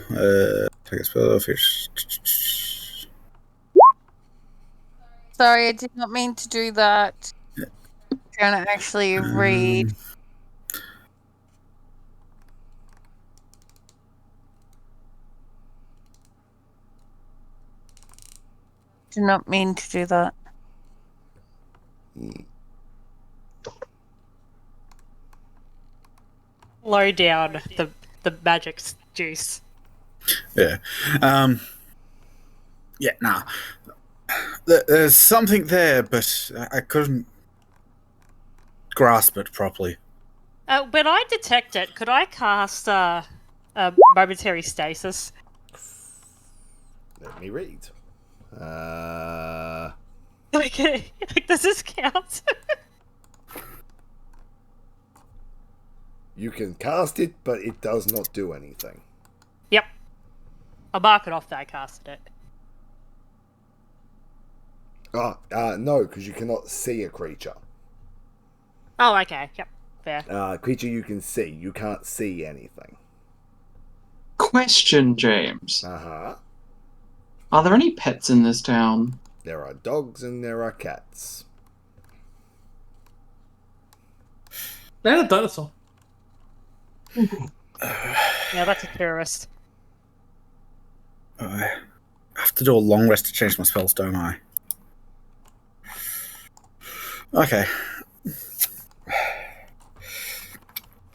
Take a spell off. Sorry, I did not mean to do that. I'm trying to actually read. Did not mean to do that. Low down the magic juice. Yeah. Yeah, nah. There's something there, but I couldn't grasp it properly. When I detect it, could I cast a momentary stasis? Let me read. Like, does this count? You can cast it, but it does not do anything. Yep. I'll mark it off that I casted it. No, because you cannot see a creature. Oh, okay. Yep. Fair. Creature you can see. You can't see anything. Question, James. Uh-huh. Are there any pets in this town? There are dogs and there are cats. And a dinosaur. Yeah, that's a tourist. I have to do a long rest to change my spells, don't I? Okay.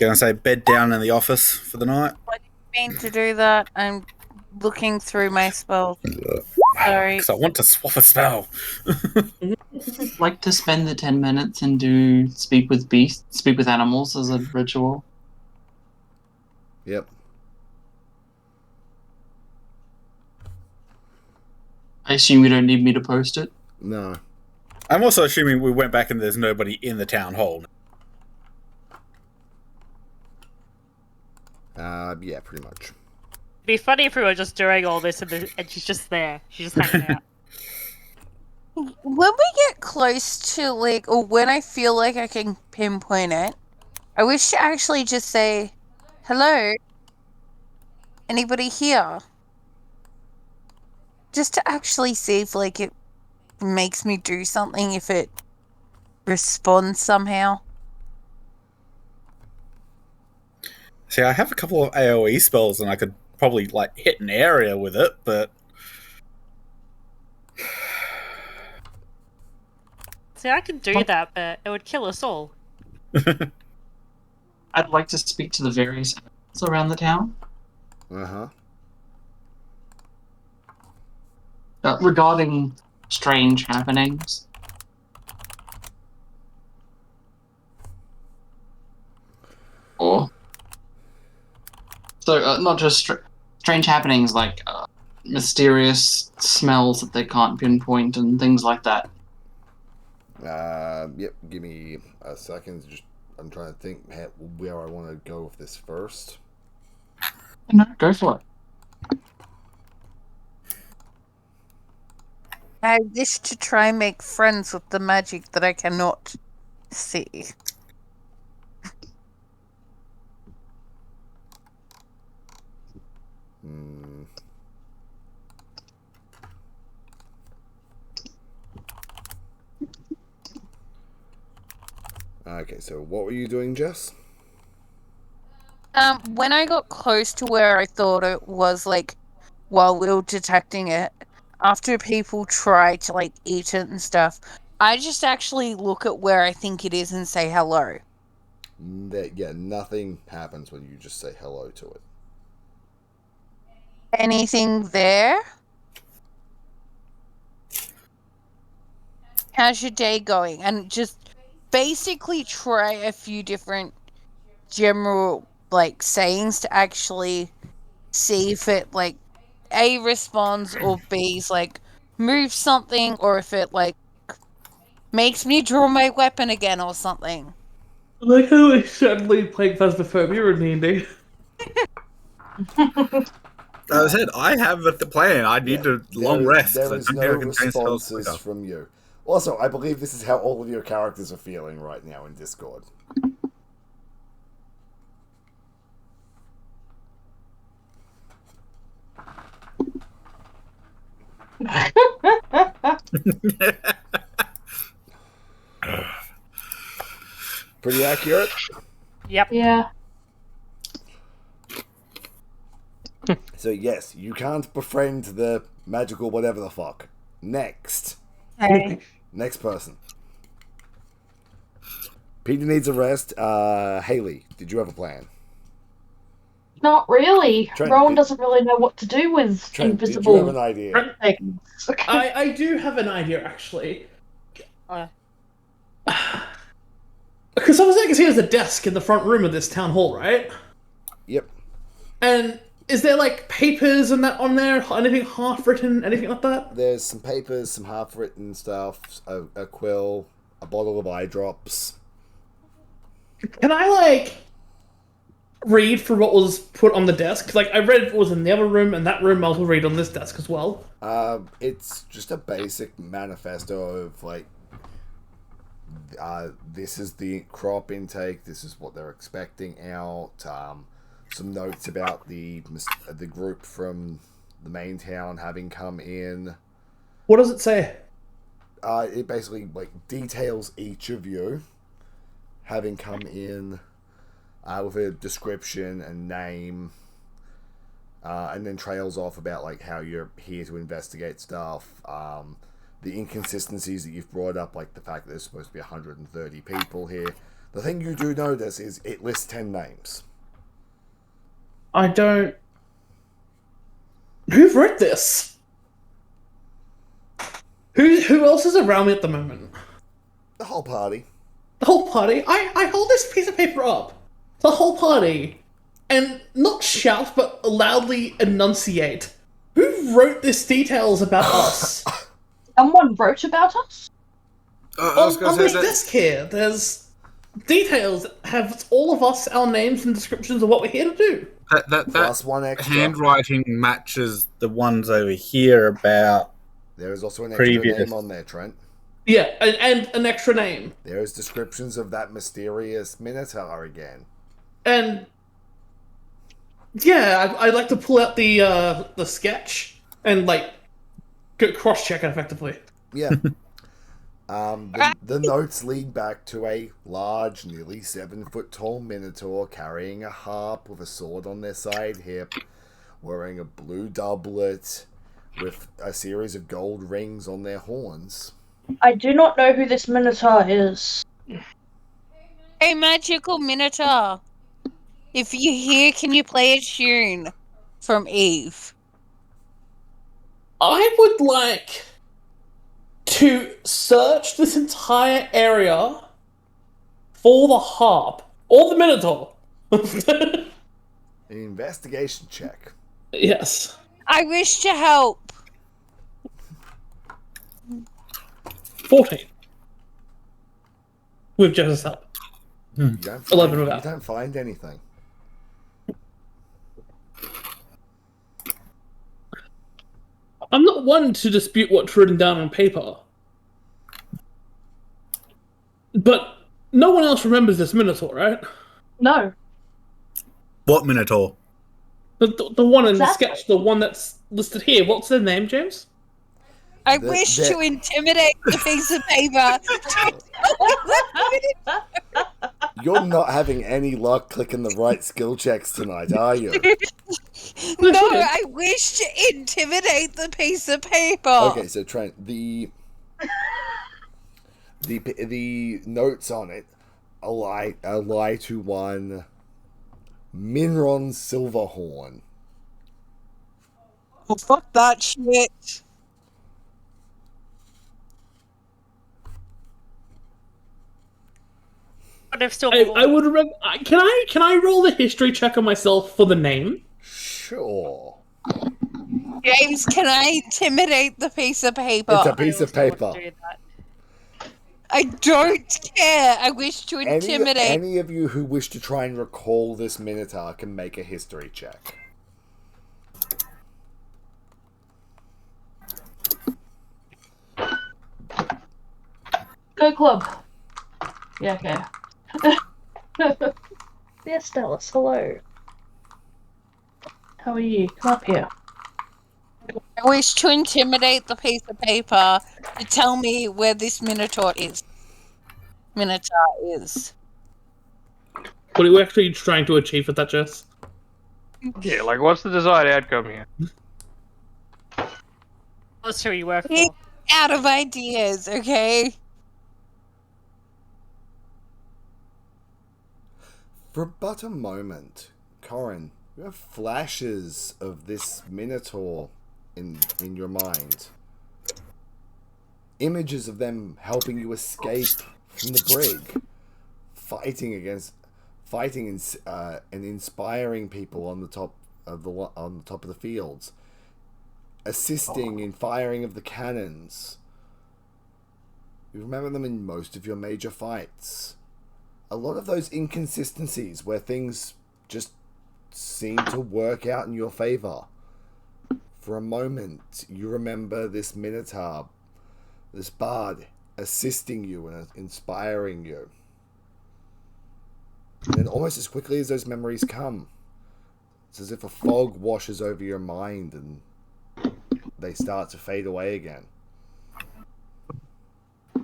Gonna say bed down in the office for the night. I didn't mean to do that. I'm looking through my spells. Sorry. Because I want to swap a spell. Like to spend the 10 minutes and do speak with animals as a ritual? Yep. I assume you don't need me to post it? No. I'm also assuming we went back and there's nobody in the town hall. Yeah, pretty much. It'd be funny if we were just doing all this and she's just there. She's just hanging out. When we get close to, like, or when I feel like I can pinpoint it, I wish to actually just say, hello, anybody here? Just to actually see if, like, it makes me do something, if it responds somehow. See, I have a couple of AoE spells and I could probably, like, hit an area with it, but... See, I could do that, but it would kill us all. I'd like to speak to the various animals around the town. Uh-huh. Regarding strange happenings. Or... So, not just strange happenings like mysterious smells that they can't pinpoint and things like that. Yep, give me a second. I'm trying to think where I want to go with this first. No, go for it. I wish to try and make friends with the magic that I cannot see. Okay, so what were you doing, Jess? When I got close to where I thought it was, like, while we were detecting it, after people try to, like, eat it and stuff, I just actually look at where I think it is and say hello. Yeah, nothing happens when you just say hello to it. Anything there? How's your day going? And just basically try a few different general, like, sayings to actually see if it, like, A, responds, or B's, like, moves something, or if it, like, makes me draw my weapon again or something. Like how we suddenly playing Phasmophobia in D&D. As I said, I have the plan. I need to long rest. There is no responses from you. Also, I believe this is how all of your characters are feeling right now in Discord. Pretty accurate? Yep. Yeah. So yes, you can't befriend the magical whatever the fuck. Next. Okay. Next person. Peter needs a rest. Haley, did you have a plan? Not really. Trent, Rowan doesn't really know what to do with Trent, did you have an invisible idea? things. I do have an idea, actually. Uh, Because obviously I can see there's a desk in the front room of this town hall, right? Yep. And is there, like, papers and that on there? Anything half-written? Anything like that? There's some papers, some half-written stuff, a quill, a bottle of eye drops. Can I, like, read for what was put on the desk? Like, I read what was in the other room, and that room I also read on this desk as well. It's just a basic manifesto of, like, this is the crop intake, this is what they're expecting out, some notes about the group from the main town having come in. What does it say? It basically, like, details each of you having come in with a description and name, and then trails off about, like, how you're here to investigate stuff, the inconsistencies that you've brought up, like the fact that there's supposed to be 130 people here. The thing you do notice is it lists 10 names. I don't... Who wrote this? Who else is around me at the moment? The whole party. The whole party? I hold this piece of paper up. The whole party. And not shout, but loudly enunciate. Who wrote this details about us? Someone wrote about us? I was going On to this say that. desk here, there's details that have all of us, our names and descriptions of what we're here to do. That Plus one extra. handwriting matches the ones over here about. There is also an extra Previous. name on there, Trent. Yeah, and an extra name. There is descriptions of that mysterious Minotaur again. And yeah, I'd like to pull out the sketch and like cross check it effectively. Yeah. The notes lead back to a large, nearly 7-foot tall Minotaur carrying a harp with a sword on their side hip, wearing a blue doublet with a series of gold rings on their horns. I do not know who this Minotaur is. Hey, magical Minotaur. If you're here, can you play a tune from Eve? I would like to search this entire area for the harp or the Minotaur. An investigation check. Yes. I wish to help. 14. With Jess's help. You don't 11 find, without. you don't find anything. I'm not one to dispute what's written down on paper. But no one else remembers this Minotaur, right? No. What Minotaur? The one in the Exactly. sketch, the one that's listed here. What's their name, James? I The- wish the- to intimidate the piece of paper. You're not having any luck clicking the right skill checks tonight, are you? No, I wish to intimidate the piece of paper. Okay, so Trent, the notes on it lie to one Minron Silverhorn. Oh, fuck that shit. But they've still. I would remember. Can I roll the history check on myself for the name? Sure. James, can I intimidate the piece of paper? It's a piece of paper. I don't care. I wish to intimidate. Any of you who wish to try and recall this Minotaur can make a history check. Go club. Yeah, okay. Yes, Dallas, hello. How are you? Come up here. I wish to intimidate the piece of paper to tell me where this Minotaur is. What are you actually trying to achieve with that, Jess? Yeah, like what's the desired outcome here? That's who you work He's for. out of ideas, okay? For but a moment, Corin, you have flashes of this Minotaur in your mind. Images of them helping you escape from the brig, fighting and inspiring people on the top of the fields, assisting in firing of the cannons. You remember them in most of your major fights. A lot of those inconsistencies where things just seem to work out in your favor. For a moment, you remember this Minotaur, this bard, assisting you and inspiring you. And then almost as quickly as those memories come, it's as if a fog washes over your mind and they start to fade away again.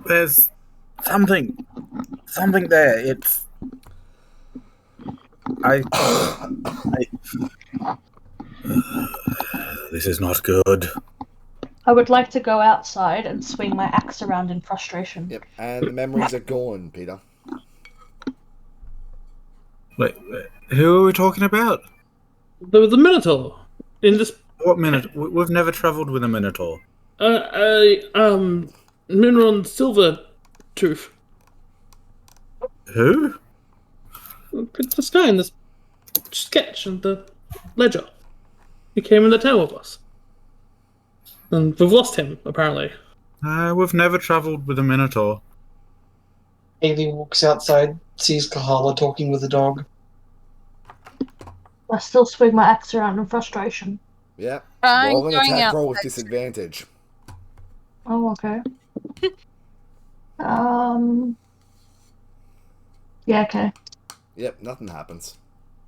There's something there. It's I This is not good. I would like to go outside and swing my axe around in frustration. Yep, and the memories are gone, Peter. Wait, who are we talking about? There was a Minotaur in this. What minute? We've never travelled with a Minotaur. Minron Silver Tooth. Who? It's this guy in this sketch and the ledger. He came in the town with us. And we've lost him, apparently. We've never travelled with a Minotaur. Ailey walks outside, sees Kahala talking with a dog. I still swing my axe around in frustration. Yep. I'm Roll an going attack out. roll with disadvantage. Oh, okay. Yeah, okay. Yep, nothing happens.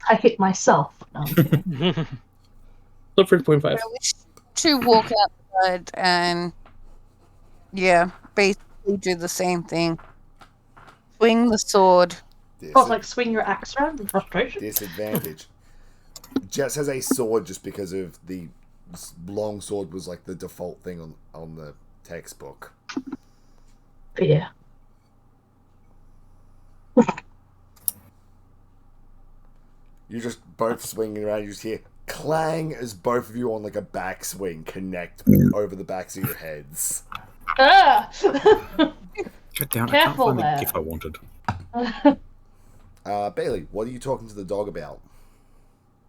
I hit myself. No. So 3.5. I wish to walk outside and, yeah, basically do the same thing. Swing the sword. Oh, like swing your axe around in frustration? Disadvantage. Jess has a sword just because of the long sword was like the default thing on the textbook. Yeah. You're just both swinging around. You just hear clang as both of you on like a backswing connect over the backs of your heads. Ah! Get down. Careful I can't find there. the gif I wanted. Bailey, what are you talking to the dog about?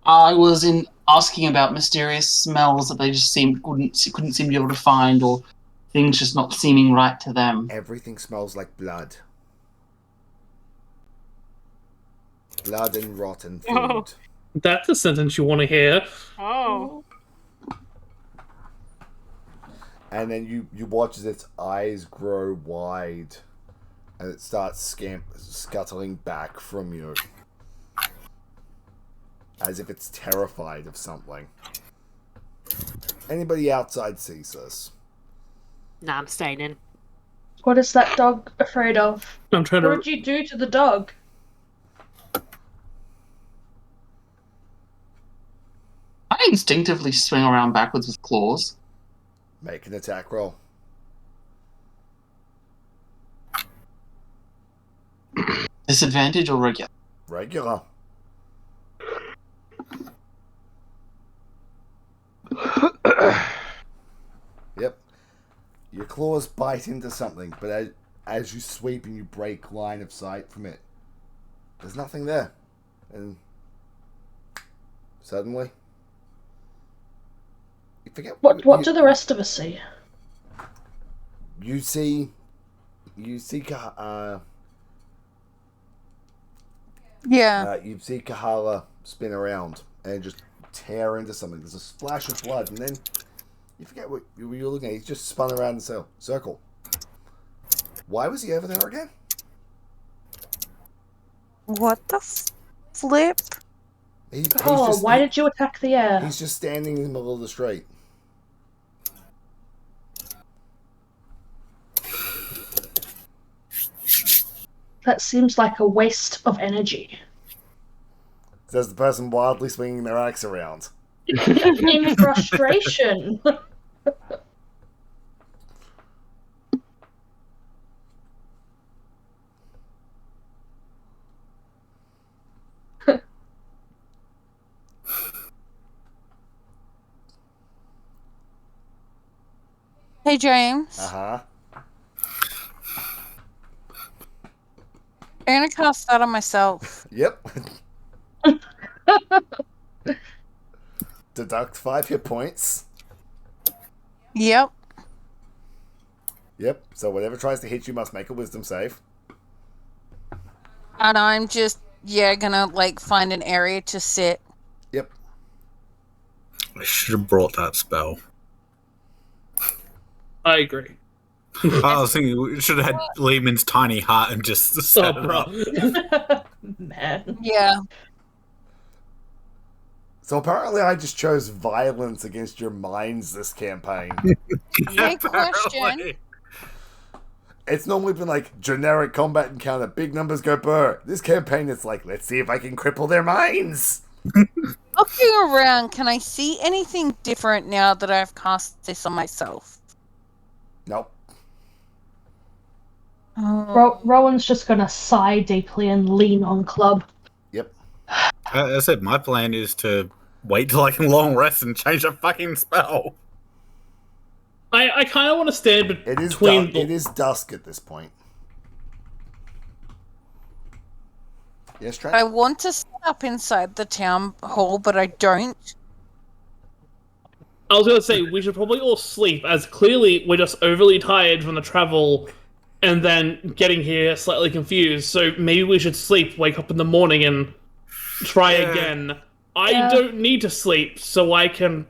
I was asking about mysterious smells that they just couldn't seem to be able to find, or things just not seeming right to them. Everything smells like blood. Blood and rotten food. Oh. That's a sentence you want to hear. Oh. And then you watch as its eyes grow wide and it starts scuttling back from you. As if it's terrified of something. Anybody outside sees this? Nah, I'm staying in. What is that dog afraid of? I'm trying What to. did you do to the dog? I instinctively swing around backwards with claws. Make an attack roll. Disadvantage or regular? Regular. Yep. Your claws bite into something, but as you sweep and you break line of sight from it, there's nothing there. And suddenly, you forget What do the rest of us see? you see Yeah. you see Kahala spin around and just tear into something. There's a splash of blood, and then you forget what you were looking at. He's just spun around the circle. Why was he over there again? What the flip? Why did you attack the air? He's just standing in the middle of the street. That seems like a waste of energy. Says the person wildly swinging their axe around. In frustration. Hey, James. Uh-huh. I'm gonna cast that on myself. Yep. Deduct 5 hit points. Yep. Yep. So whatever tries to hit you must make a wisdom save. And I'm just, gonna, find an area to sit. Yep. I should have brought that spell. I agree. I was thinking we should have had Lehman's tiny heart and just set it up. Man. Yeah. So apparently I just chose violence against your minds this campaign. Great question. It's normally been like generic combat encounter, big numbers go burr. This campaign it's like, let's see if I can cripple their minds. Looking around, can I see anything different now that I've cast this on myself? Nope. Rowan's just gonna sigh deeply and lean on Club. Yep. As I said, my plan is to wait till I can long rest and change a fucking spell. I kind of want to stand It is between. it is dusk at this point. Yes, Trent? I want to set up inside the town hall, but I don't. I was going to say, we should probably all sleep, as clearly we're just overly tired from the travel and then getting here slightly confused. So maybe we should sleep, wake up in the morning, and try again. I don't need to sleep, so I can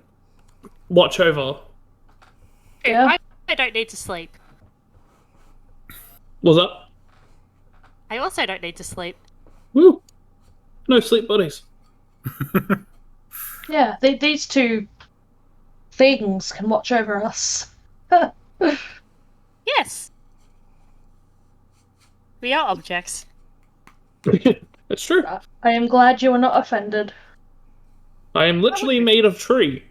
watch over. Yeah. I don't need to sleep. What's up? I also don't need to sleep. Woo! No sleep buddies. Yeah, these two things can watch over us. Yes. We are objects. It's true. I am glad you are not offended. I am literally made of tree.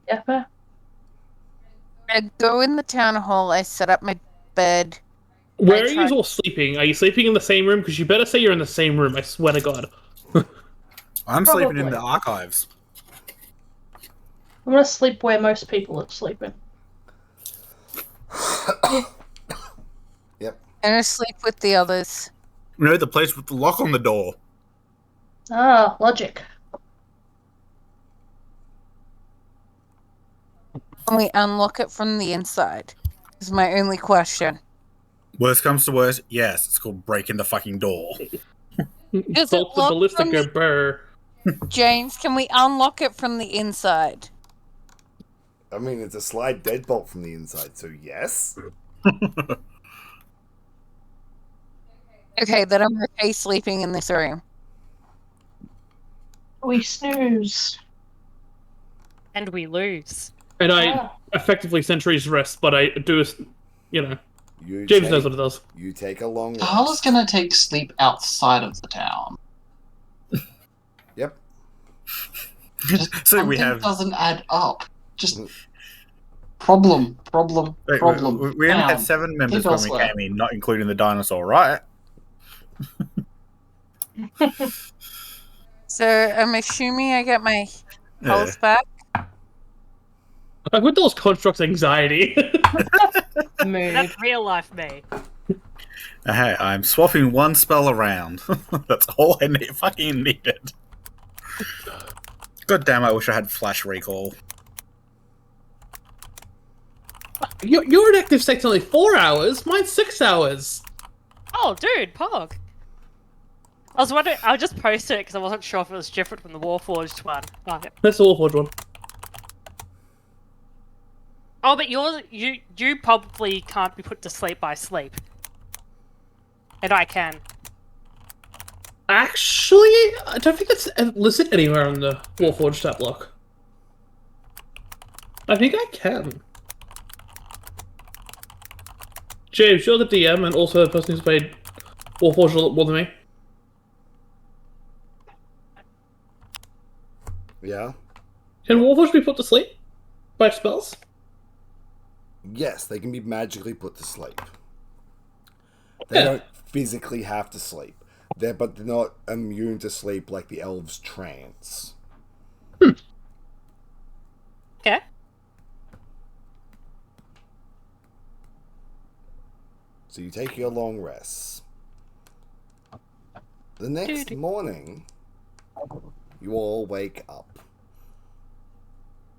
Yeah, fair. I go in the town hall, I set up my bed. Where are you all sleeping? Are you sleeping in the same room? Because you better say you're in the same room, I swear to God. I'm sleeping in Probably. the archives. I'm gonna sleep where most people are sleeping. Yep. I'm gonna sleep with the others. You know, the place with the lock on the door. Ah, logic. Can we unlock it from the inside? Is my only question. Worst comes to worst, yes, it's called breaking the fucking door. Does it Bolt the lock ballistic from go the... burr. James, can we unlock it from the inside? I mean, it's a slide deadbolt from the inside, so yes. Okay, then I'm okay sleeping in this room. We snooze. And we lose. And I Ah. effectively sentries rest, but I do, You James knows what it does. You take a long rest. Carla's gonna take sleep outside of the town. Yep. Just So we something have. doesn't add up. Just problem. Wait, we only had Town. 7 members Keep when elsewhere. we came in, not including the dinosaur, right? So I'm assuming I get my health back. Like with those constructs anxiety. Mood. That's real life me. Hey, I'm swapping one spell around. That's all I fucking needed. God damn, I wish I had flash recall. Your inactive state's only 4 hours. Mine's 6 hours. Oh, dude, Pog. I was wondering, I'll just post it because I wasn't sure if it was different from the Warforged one. Oh, yeah. That's the Warforged one. Oh, but you probably can't be put to sleep by sleep. And I can. Actually, I don't think that's listed anywhere on the Warforged stat block. I think I can. James, you're the DM and also the person who's played Warforged a lot more than me. Yeah? Can Warforged be put to sleep by spells? Yes, they can be magically put to sleep. They don't physically have to sleep. But they're not immune to sleep like the elves' trance. Okay. So you take your long rests. The next morning, you all wake up.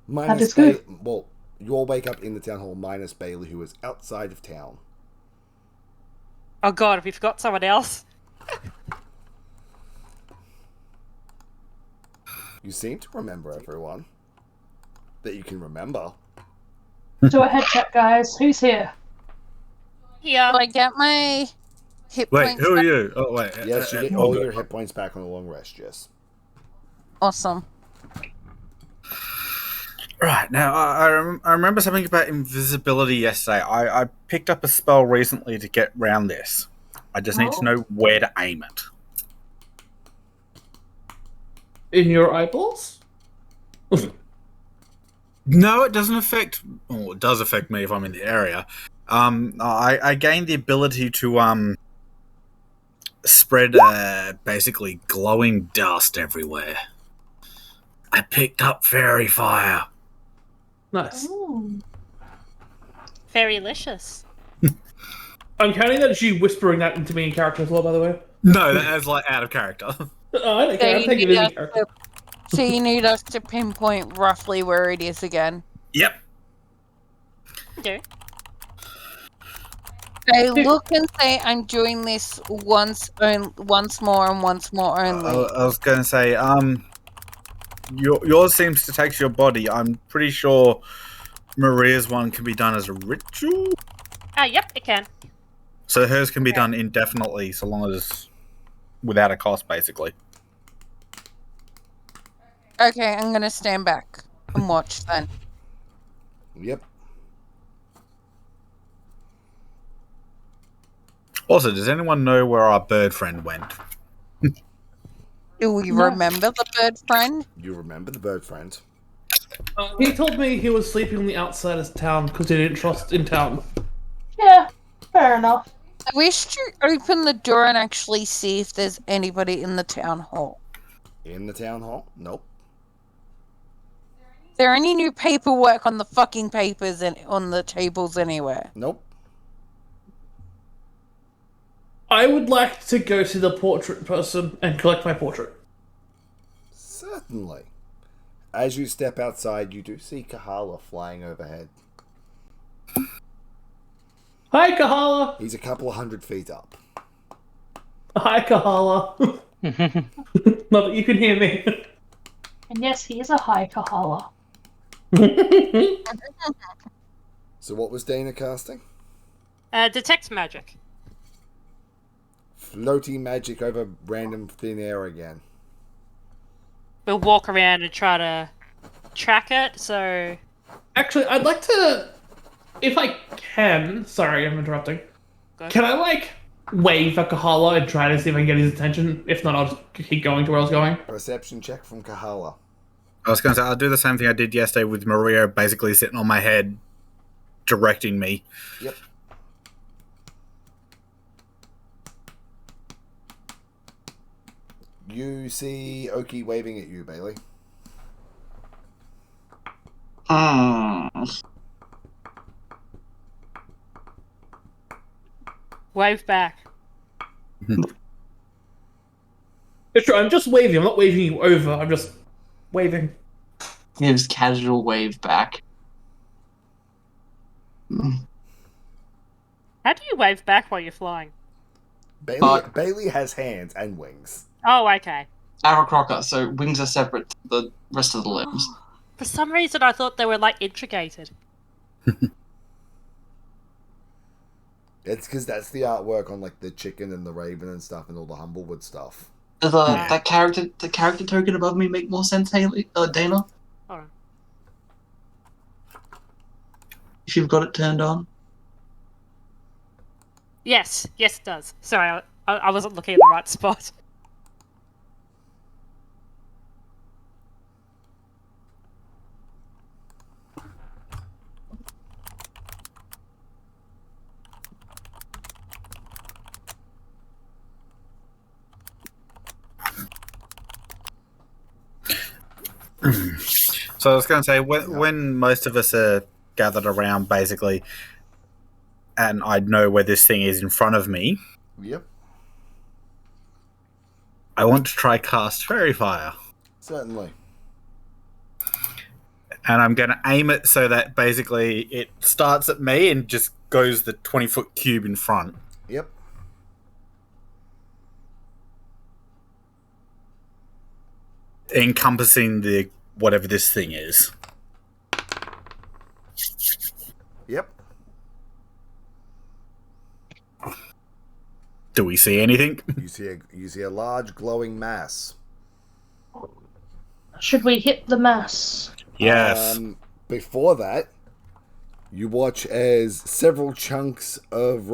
That is good. Well, you all wake up in the town hall minus Bailey, who is outside of town. Oh god, have we forgot someone else? You seem to remember everyone that you can remember. Do a head check, guys. Who's here? Yeah. Do I get my hit Wait, points who are back? you? Oh, wait. Yes, you get all your hit points back on a long rest, Jess. Awesome. Right, now, I remember something about invisibility yesterday. I picked up a spell recently to get round this. I just need to know where to aim it. In your eyeballs? No, it doesn't affect... Well, it does affect me if I'm in the area. I gained the ability to spread basically glowing dust everywhere. I picked up fairy fire. Nice. Very-licious. I'm counting that as you whispering that into me in character as well, by the way. No, that is like out of character. Oh, I don't care. I'm taking it in character. So you need us to pinpoint roughly where it is again. Yep. Okay. I look and say I'm doing this once more and once more only. I was going to say, yours seems to take your body. I'm pretty sure Maria's one can be done as a ritual. Yep, it can. So hers can be done indefinitely, so long as without a cost, basically. Okay, I'm gonna stand back and watch then. Yep. Also, does anyone know where our bird friend went? Do we remember the bird friend? You remember the bird friend. He told me he was sleeping on the outside of town because he didn't trust in town. Yeah, fair enough. I wish to open the door and actually see if there's anybody in the town hall. In the town hall? Nope. Is there any new paperwork on the fucking papers and on the tables anywhere? Nope. I would like to go to the portrait person and collect my portrait. Certainly. As you step outside, you do see Kahala flying overhead. Hi, Kahala! He's a couple of 100 feet up. Hi, Kahala. Not that you can hear me. And yes, he is a high Kahala. So what was Dana casting? Detect magic. Floaty magic over random thin air again. We'll walk around and try to track it, so... Actually, I'd like to... If I can... Sorry, I'm interrupting. Can I, wave at Kahala and try to see if I can get his attention? If not, I'll just keep going to where I was going. Perception check from Kahala. I was going to say, I'll do the same thing I did yesterday with Maria basically sitting on my head, directing me. Yep. You see Oki waving at you, Bailey. Wave back. It's true, I'm just waving. I'm not waving you over. I'm just waving. Gives casual wave back. How do you wave back while you're flying? Bailey has hands and wings. Oh, okay. Aarakocra, so wings are separate to the rest of the limbs. For some reason, I thought they were, integrated. It's because that's the artwork on like the chicken and the raven and stuff and all the Humblewood stuff. Does the character token above me make more sense, Haley? Dana? Hold on. If you've got it turned on. Yes, it does. Sorry, I wasn't looking at the right spot. So I was going to say, when most of us are gathered around, basically, and I know where this thing is in front of me, Yep. I want to try cast Fairy Fire. Certainly. And I'm going to aim it so that basically it starts at me and just goes the 20-foot cube in front. Yep. Encompassing the whatever this thing is. Yep. Do we see anything? You see a large glowing mass. Should we hit the mass? Yes. Before that, you watch as several chunks of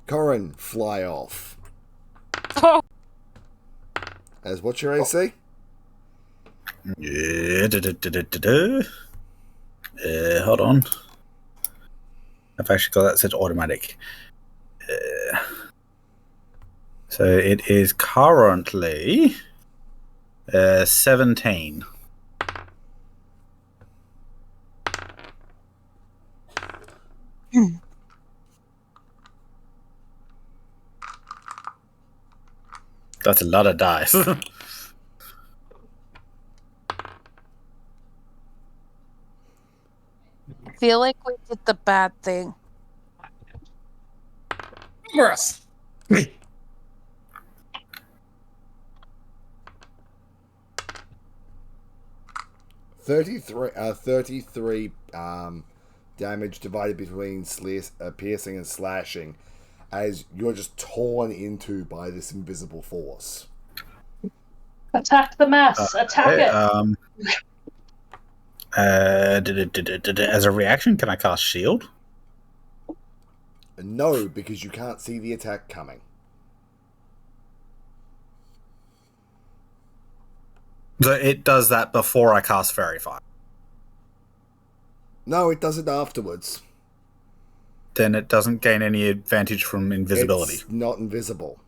Corin fly off. Oh, As what's your AC? Hold on. I've actually got that set to automatic. So it is currently 17. That's a lot of dice. I feel like we did the bad thing. Yes. 33 damage divided between piercing and slashing as you're just torn into by this invisible force. Attack the mass. Attack it. As a reaction, can I cast Shield? No, because you can't see the attack coming. So it does that before I cast Fairy Fire. No, it does it afterwards. Then it doesn't gain any advantage from invisibility. It's not invisible.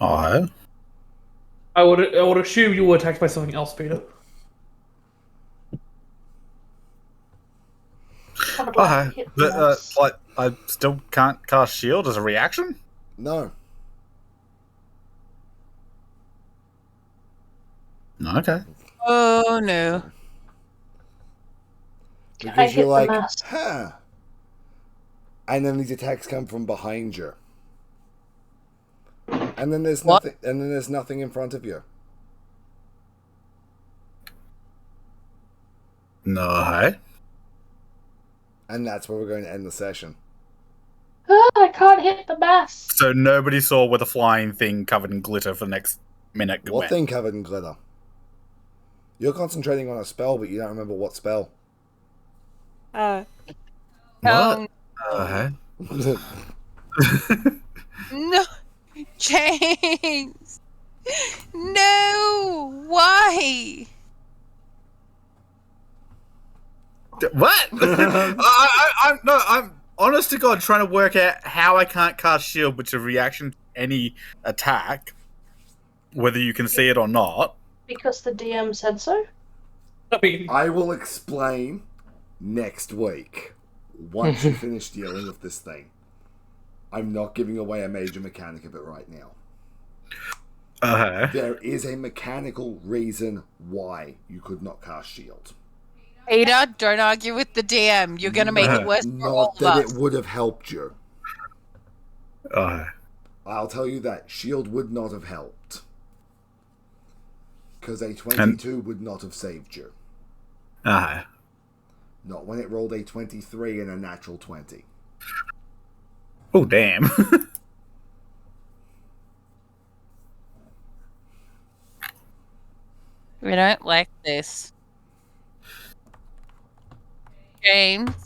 Oh. I would assume you were attacked by something else, Peter. I would like to Okay. hit the But mass. I still can't cast Shield as a reaction? No. Okay. Oh no. I Because hit you're the like, mass. huh. And then these attacks come from behind you. And then there's What? nothing and then there's nothing in front of you. No, hey? And that's where we're going to end the session. I can't hit the mass. So nobody saw where the flying thing covered in glitter for the next minute What went. thing covered in glitter? You're concentrating on a spell, but you don't remember what spell. What? Oh, Hey? no. James. No. Why? What? I'm honest to God trying to work out how I can't cast Shield, which is a reaction to any attack, whether you can see it or not. Because the DM said so? I mean, I will explain next week once you finish dealing with this thing. I'm not giving away a major mechanic of it right now. There is a mechanical reason why you could not cast Shield. Ada, don't argue with the DM. You're going to make it worse for all Not of that us. it would have helped you. I'll tell you that Shield would not have helped. Because a 22 would not have saved you. Ah. Not when it rolled a 23 and a natural 20. Oh, damn. We don't like this. James,